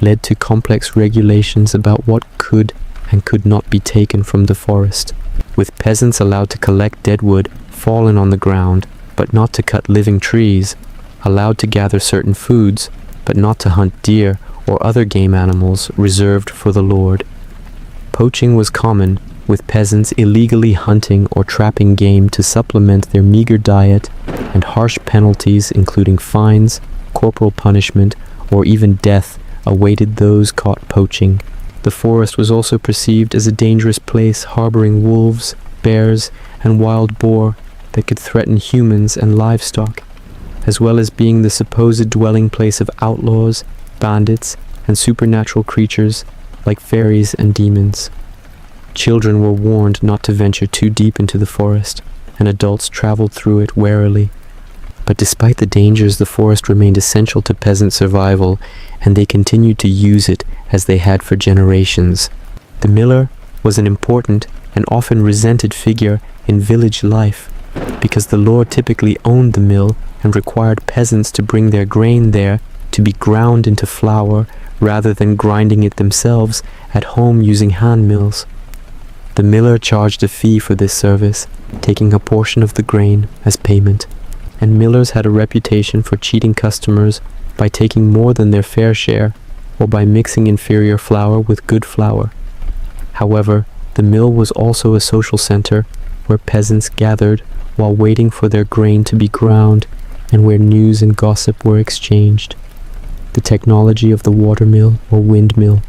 led to complex regulations about what could and could not be taken from the forest, with peasants allowed to collect dead wood fallen on the ground, but not to cut living trees, allowed to gather certain foods, but not to hunt deer or other game animals reserved for the lord. Poaching was common, with peasants illegally hunting or trapping game to supplement their meager diet, and harsh penalties including fines, corporal punishment, or even death awaited those caught poaching. The forest was also perceived as a dangerous place harboring wolves, bears, and wild boar that could threaten humans and livestock, as well as being the supposed dwelling place of outlaws, bandits, and supernatural creatures like fairies and demons. Children were warned not to venture too deep into the forest, and adults traveled through it warily. But despite the dangers, the forest remained essential to peasant survival, and they continued to use it as they had for generations. The miller was an important and often resented figure in village life, because the lord typically owned the mill and required peasants to bring their grain there to be ground into flour rather than grinding it themselves at home using hand mills. The miller charged a fee for this service, taking a portion of the grain as payment, and millers had a reputation for cheating customers by taking more than their fair share or by mixing inferior flour with good flour. However, the mill was also a social center where peasants gathered while waiting for their grain to be ground and where news and gossip were exchanged. The technology of the watermill or windmill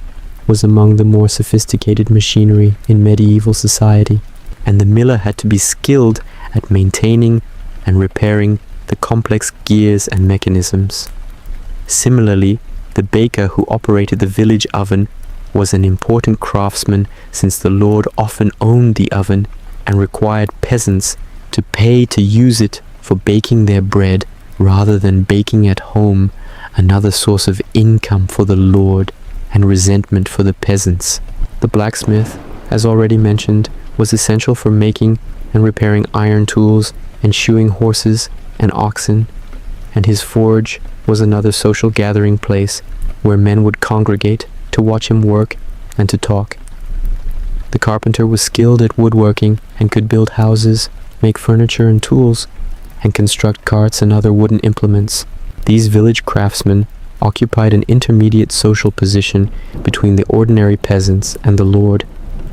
was among the more sophisticated machinery in medieval society, and the miller had to be skilled at maintaining and repairing the complex gears and mechanisms. Similarly, the baker who operated the village oven was an important craftsman, since the lord often owned the oven and required peasants to pay to use it for baking their bread rather than baking at home, another source of income for the lord and resentment for the peasants. The blacksmith, as already mentioned, was essential for making and repairing iron tools and shoeing horses and oxen, and his forge was another social gathering place where men would congregate to watch him work and to talk. The carpenter was skilled at woodworking and could build houses, make furniture and tools, and construct carts and other wooden implements. These village craftsmen occupied an intermediate social position between the ordinary peasants and the lord,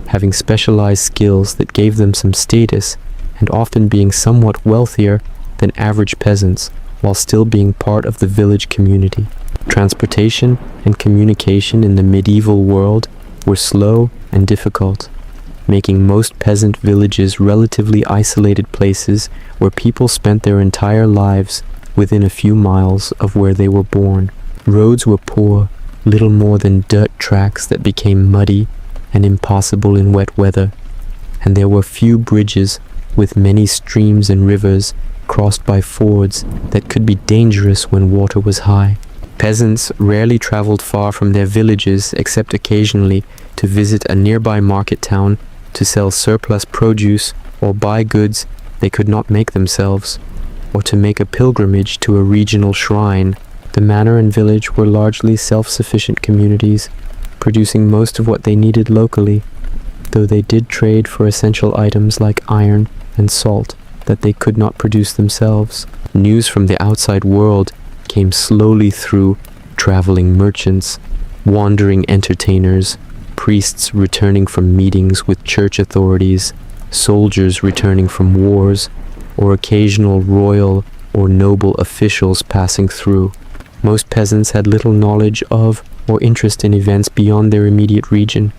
having specialized skills that gave them some status and often being somewhat wealthier than average peasants while still being part of the village community. Transportation and communication in the medieval world were slow and difficult, making most peasant villages relatively isolated places where people spent their entire lives within a few miles of where they were born. Roads were poor, little more than dirt tracks that became muddy and impossible in wet weather, and there were few bridges, with many streams and rivers crossed by fords that could be dangerous when water was high. Peasants rarely traveled far from their villages except occasionally to visit a nearby market town to sell surplus produce or buy goods they could not make themselves, or to make a pilgrimage to a regional shrine. The manor and village were largely self-sufficient communities, producing most of what they needed locally, though they did trade for essential items like iron and salt that they could not produce themselves. News from the outside world came slowly through traveling merchants, wandering entertainers, priests returning from meetings with church authorities, soldiers returning from wars, or occasional royal or noble officials passing through. Most peasants had little knowledge of or interest in events beyond their immediate region,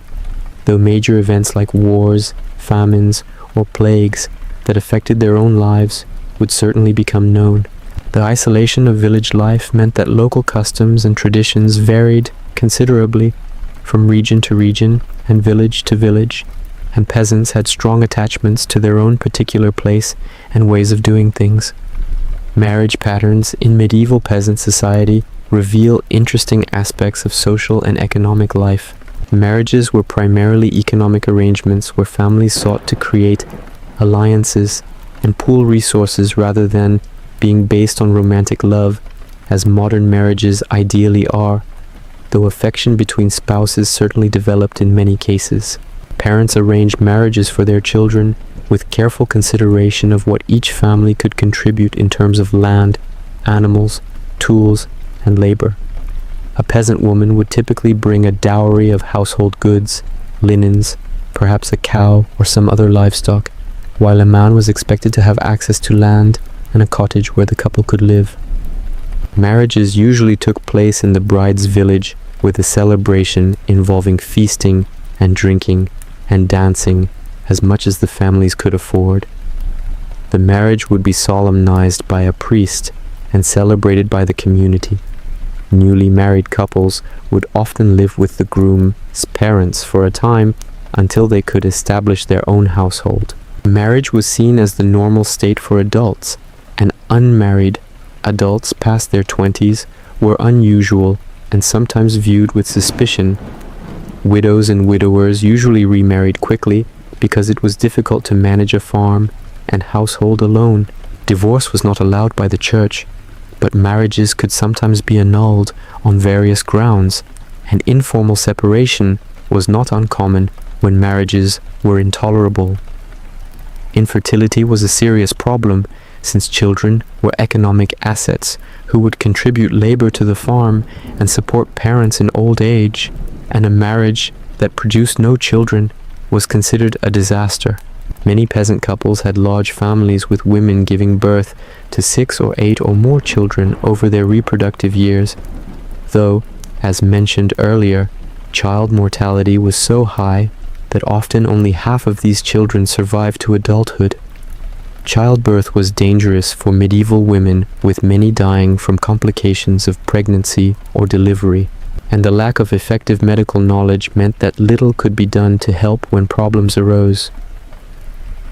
though major events like wars, famines, or plagues that affected their own lives would certainly become known. The isolation of village life meant that local customs and traditions varied considerably from region to region and village to village, and peasants had strong attachments to their own particular place and ways of doing things. Marriage patterns in medieval peasant society reveal interesting aspects of social and economic life. Marriages were primarily economic arrangements where families sought to create alliances and pool resources rather than being based on romantic love, as modern marriages ideally are, though affection between spouses certainly developed in many cases. Parents arranged marriages for their children with careful consideration of what each family could contribute in terms of land, animals, tools, and labor. A peasant woman would typically bring a dowry of household goods, linens, perhaps a cow or some other livestock, while a man was expected to have access to land and a cottage where the couple could live. Marriages usually took place in the bride's village, with a celebration involving feasting and drinking and dancing as much as the families could afford. The marriage would be solemnized by a priest and celebrated by the community. Newly married couples would often live with the groom's parents for a time until they could establish their own household. Marriage was seen as the normal state for adults, and unmarried adults past their 20s were unusual and sometimes viewed with suspicion. Widows and widowers usually remarried quickly because it was difficult to manage a farm and household alone. Divorce was not allowed by the church, but marriages could sometimes be annulled on various grounds, and informal separation was not uncommon when marriages were intolerable. Infertility was a serious problem, since children were economic assets who would contribute labor to the farm and support parents in old age, and a marriage that produced no children was considered a disaster. Many peasant couples had large families, with women giving birth to 6 or 8 or more children over their reproductive years, though, as mentioned earlier, child mortality was so high that often only half of these children survived to adulthood. Childbirth was dangerous for medieval women, with many dying from complications of pregnancy or delivery, and the lack of effective medical knowledge meant that little could be done to help when problems arose.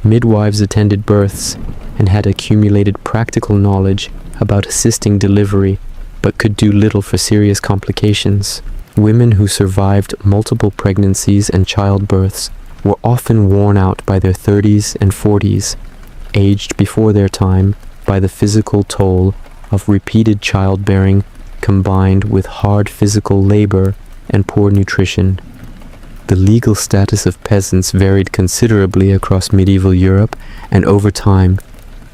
Midwives attended births and had accumulated practical knowledge about assisting delivery, but could do little for serious complications. Women who survived multiple pregnancies and childbirths were often worn out by their 30s and 40s, aged before their time by the physical toll of repeated childbearing combined with hard physical labor and poor nutrition. The legal status of peasants varied considerably across medieval Europe and over time,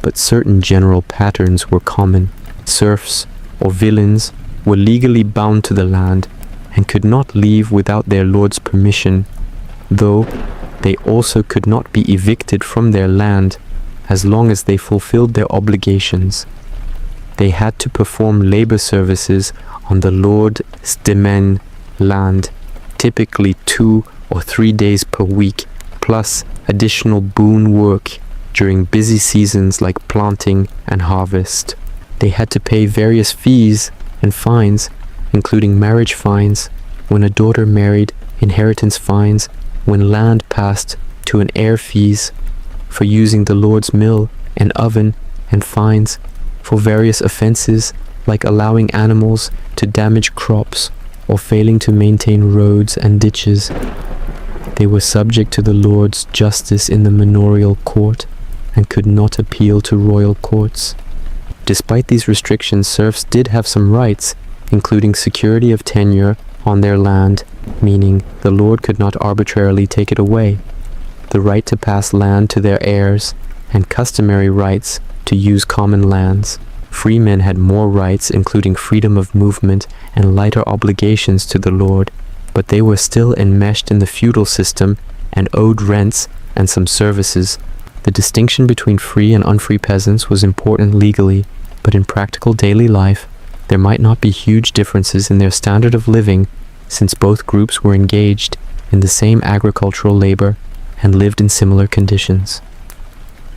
but certain general patterns were common. Serfs or villeins were legally bound to the land and could not leave without their lord's permission, though they also could not be evicted from their land as long as they fulfilled their obligations. They had to perform labor services on the lord's demesne land, typically 2 or 3 days per week, plus additional boon work during busy seasons like planting and harvest. They had to pay various fees and fines, including marriage fines when a daughter married, inheritance fines when land passed to an heir, fees for using the lord's mill and oven, and fines for various offenses like allowing animals to damage crops or failing to maintain roads and ditches. They were subject to the lord's justice in the manorial court and could not appeal to royal courts. Despite these restrictions, serfs did have some rights, including security of tenure on their land, meaning the lord could not arbitrarily take it away, the right to pass land to their heirs, and customary rights to use common lands. Free men had more rights, including freedom of movement and lighter obligations to the lord, but they were still enmeshed in the feudal system and owed rents and some services. The distinction between free and unfree peasants was important legally, but in practical daily life, there might not be huge differences in their standard of living, since both groups were engaged in the same agricultural labor and lived in similar conditions.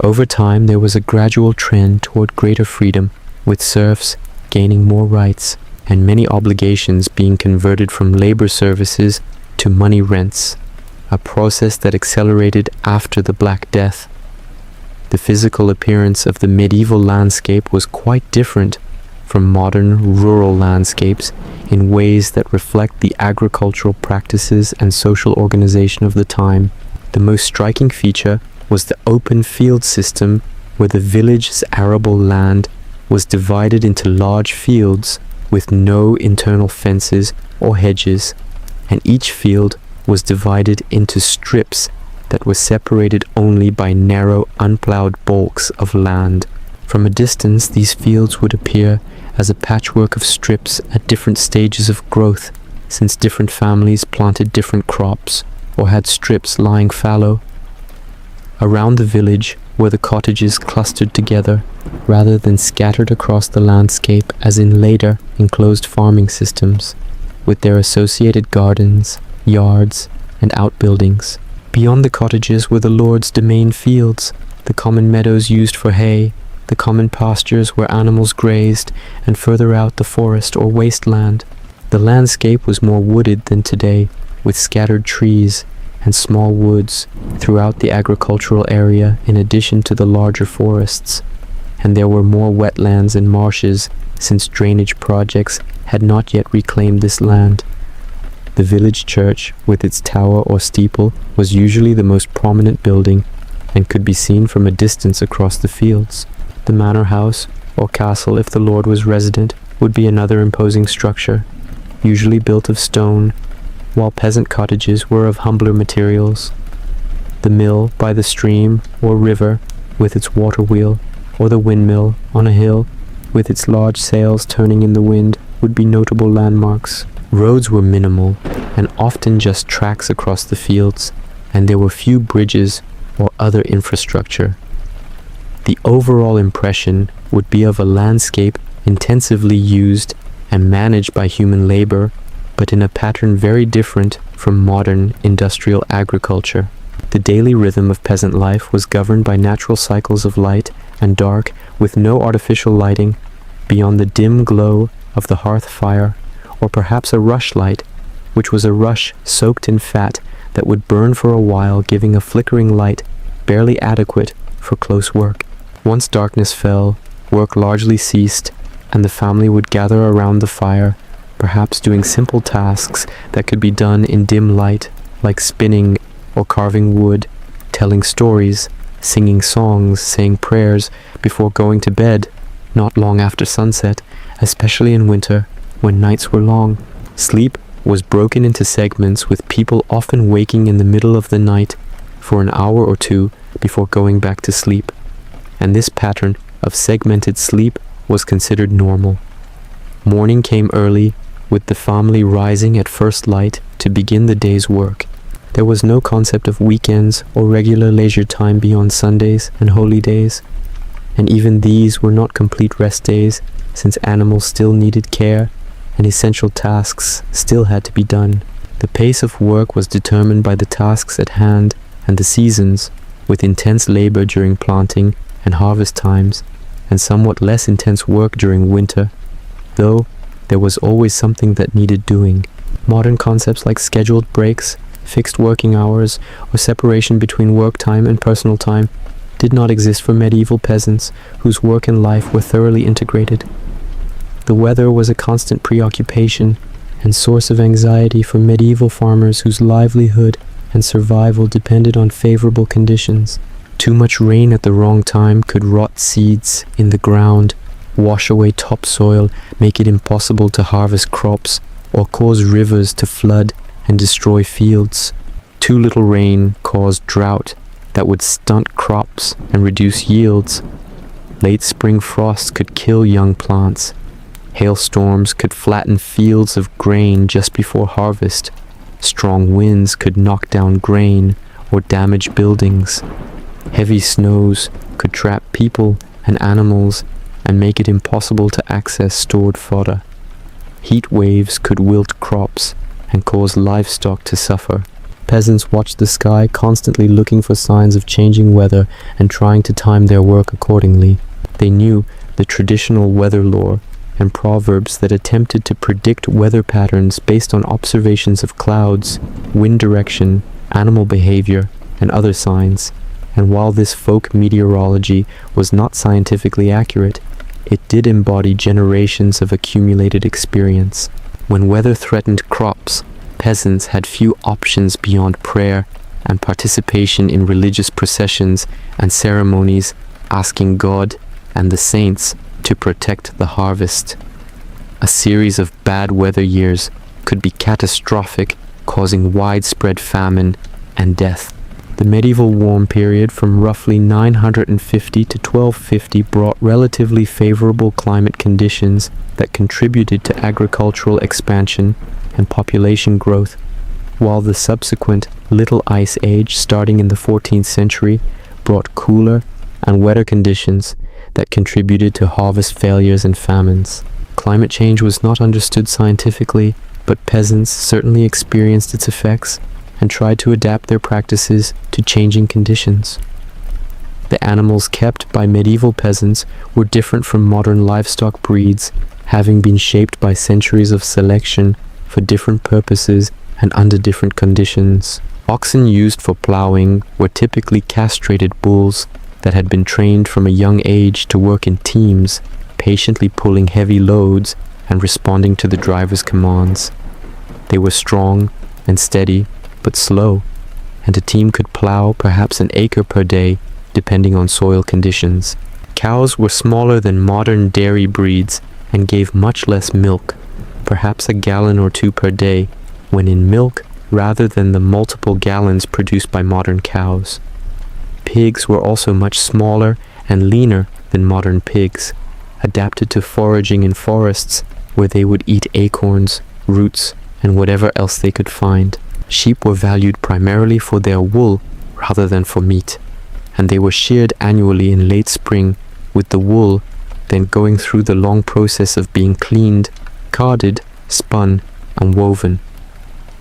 Over time, there was a gradual trend toward greater freedom, with serfs gaining more rights and many obligations being converted from labor services to money rents, a process that accelerated after the Black Death. The physical appearance of the medieval landscape was quite different from modern rural landscapes in ways that reflect the agricultural practices and social organization of the time. The most striking feature was the open field system, where the village's arable land was divided into large fields with no internal fences or hedges, and each field was divided into strips that were separated only by narrow unplowed balks of land. From a distance, these fields would appear as a patchwork of strips at different stages of growth, since different families planted different crops or had strips lying fallow. Around the village were the cottages clustered together, rather than scattered across the landscape as in later enclosed farming systems, with their associated gardens, yards, and outbuildings. Beyond the cottages were the lord's domain fields, the common meadows used for hay, the common pastures where animals grazed, and further out the forest or wasteland. The landscape was more wooded than today, with scattered trees and small woods throughout the agricultural area in addition to the larger forests, and there were more wetlands and marshes since drainage projects had not yet reclaimed this land. The village church, with its tower or steeple, was usually the most prominent building and could be seen from a distance across the fields. The manor house, or castle if the lord was resident, would be another imposing structure, usually built of stone, while peasant cottages were of humbler materials. The mill by the stream or river with its water wheel, or the windmill on a hill with its large sails turning in the wind would be notable landmarks. Roads were minimal and often just tracks across the fields, and there were few bridges or other infrastructure. The overall impression would be of a landscape intensively used and managed by human labor, but in a pattern very different from modern industrial agriculture. The daily rhythm of peasant life was governed by natural cycles of light and dark, with no artificial lighting beyond the dim glow of the hearth fire, or perhaps a rushlight, which was a rush soaked in fat that would burn for a while, giving a flickering light barely adequate for close work. Once darkness fell, work largely ceased, and the family would gather around the fire, perhaps doing simple tasks that could be done in dim light, like spinning or carving wood, telling stories, singing songs, saying prayers before going to bed, not long after sunset, especially in winter, when nights were long. Sleep was broken into segments, with people often waking in the middle of the night for an hour or two before going back to sleep, and this pattern of segmented sleep was considered normal. Morning came early, with the family rising at first light to begin the day's work. There was no concept of weekends or regular leisure time beyond Sundays and holy days, and even these were not complete rest days, since animals still needed care and essential tasks still had to be done. The pace of work was determined by the tasks at hand and the seasons, with intense labor during planting and harvest times, and somewhat less intense work during winter, though there was always something that needed doing. Modern concepts like scheduled breaks, fixed working hours, or separation between work time and personal time did not exist for medieval peasants whose work and life were thoroughly integrated. The weather was a constant preoccupation and source of anxiety for medieval farmers whose livelihood and survival depended on favorable conditions. Too much rain at the wrong time could rot seeds in the ground, wash away topsoil, make it impossible to harvest crops, or cause rivers to flood and destroy fields. Too little rain caused drought that would stunt crops and reduce yields. Late spring frosts could kill young plants. Hailstorms could flatten fields of grain just before harvest. Strong winds could knock down grain or damage buildings. Heavy snows could trap people and animals and make it impossible to access stored fodder. Heat waves could wilt crops and cause livestock to suffer. Peasants watched the sky, constantly looking for signs of changing weather and trying to time their work accordingly. They knew the traditional weather lore and proverbs that attempted to predict weather patterns based on observations of clouds, wind direction, animal behavior, and other signs. And while this folk meteorology was not scientifically accurate, it did embody generations of accumulated experience. When weather threatened crops, peasants had few options beyond prayer and participation in religious processions and ceremonies, asking God and the saints to protect the harvest. A series of bad weather years could be catastrophic, causing widespread famine and death. The medieval warm period from roughly 950 to 1250 brought relatively favorable climate conditions that contributed to agricultural expansion and population growth, while the subsequent Little Ice Age, starting in the 14th century, brought cooler and wetter conditions that contributed to harvest failures and famines. Climate change was not understood scientifically, but peasants certainly experienced its effects and tried to adapt their practices to changing conditions. The animals kept by medieval peasants were different from modern livestock breeds, having been shaped by centuries of selection for different purposes and under different conditions. Oxen used for plowing were typically castrated bulls that had been trained from a young age to work in teams, patiently pulling heavy loads and responding to the driver's commands. They were strong and steady, but slow, and a team could plow perhaps an acre per day, depending on soil conditions. Cows were smaller than modern dairy breeds and gave much less milk, perhaps a gallon or two per day, when in milk rather than the multiple gallons produced by modern cows. Pigs were also much smaller and leaner than modern pigs, adapted to foraging in forests where they would eat acorns, roots, and whatever else they could find. Sheep were valued primarily for their wool rather than for meat, and they were sheared annually in late spring, with the wool then going through the long process of being cleaned, carded, spun, and woven.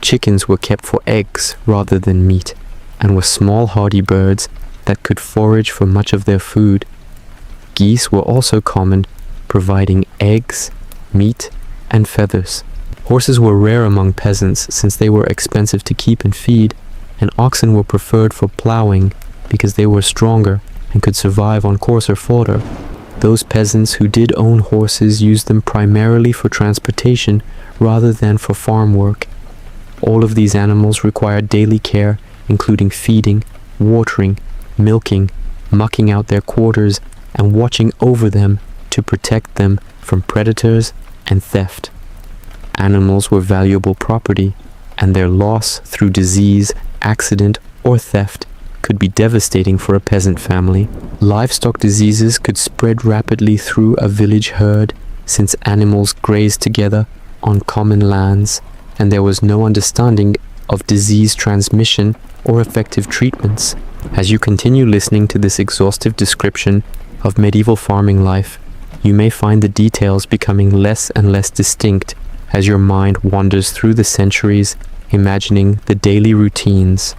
Chickens were kept for eggs rather than meat, and were small hardy birds that could forage for much of their food. Geese were also common, providing eggs, meat, and feathers. Horses were rare among peasants since they were expensive to keep and feed, and oxen were preferred for plowing because they were stronger and could survive on coarser fodder. Those peasants who did own horses used them primarily for transportation rather than for farm work. All of these animals required daily care, including feeding, watering, milking, mucking out their quarters, and watching over them to protect them from predators and theft. Animals were valuable property, and their loss through disease, accident, or theft could be devastating for a peasant family. Livestock diseases could spread rapidly through a village herd, since animals grazed together on common lands, and there was no understanding of disease transmission or effective treatments. As you continue listening to this exhaustive description of medieval farming life, you may find the details becoming less and less distinct as your mind wanders through the centuries, imagining the daily routines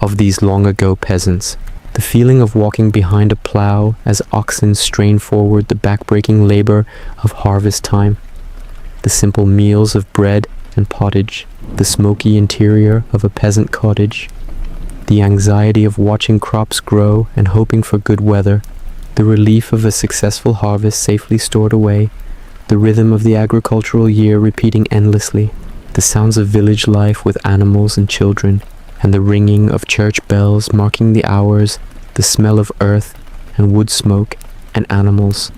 of these long-ago peasants. The feeling of walking behind a plow as oxen strain forward the back-breaking labor of harvest time. The simple meals of bread and pottage, the smoky interior of a peasant cottage, the anxiety of watching crops grow and hoping for good weather, the relief of a successful harvest safely stored away, the rhythm of the agricultural year repeating endlessly, the sounds of village life with animals and children, and the ringing of church bells marking the hours, the smell of earth and wood smoke and animals,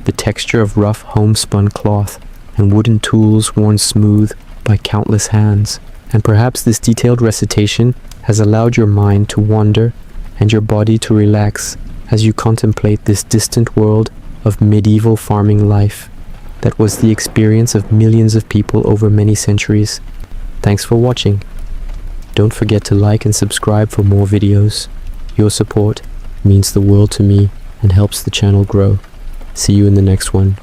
the texture of rough homespun cloth and wooden tools worn smooth by countless hands. And perhaps this detailed recitation has allowed your mind to wander and your body to relax as you contemplate this distant world of medieval farming life that was the experience of millions of people over many centuries. Thanks for watching. Don't forget to like and subscribe for more videos. Your support means the world to me and helps the channel grow. See you in the next one.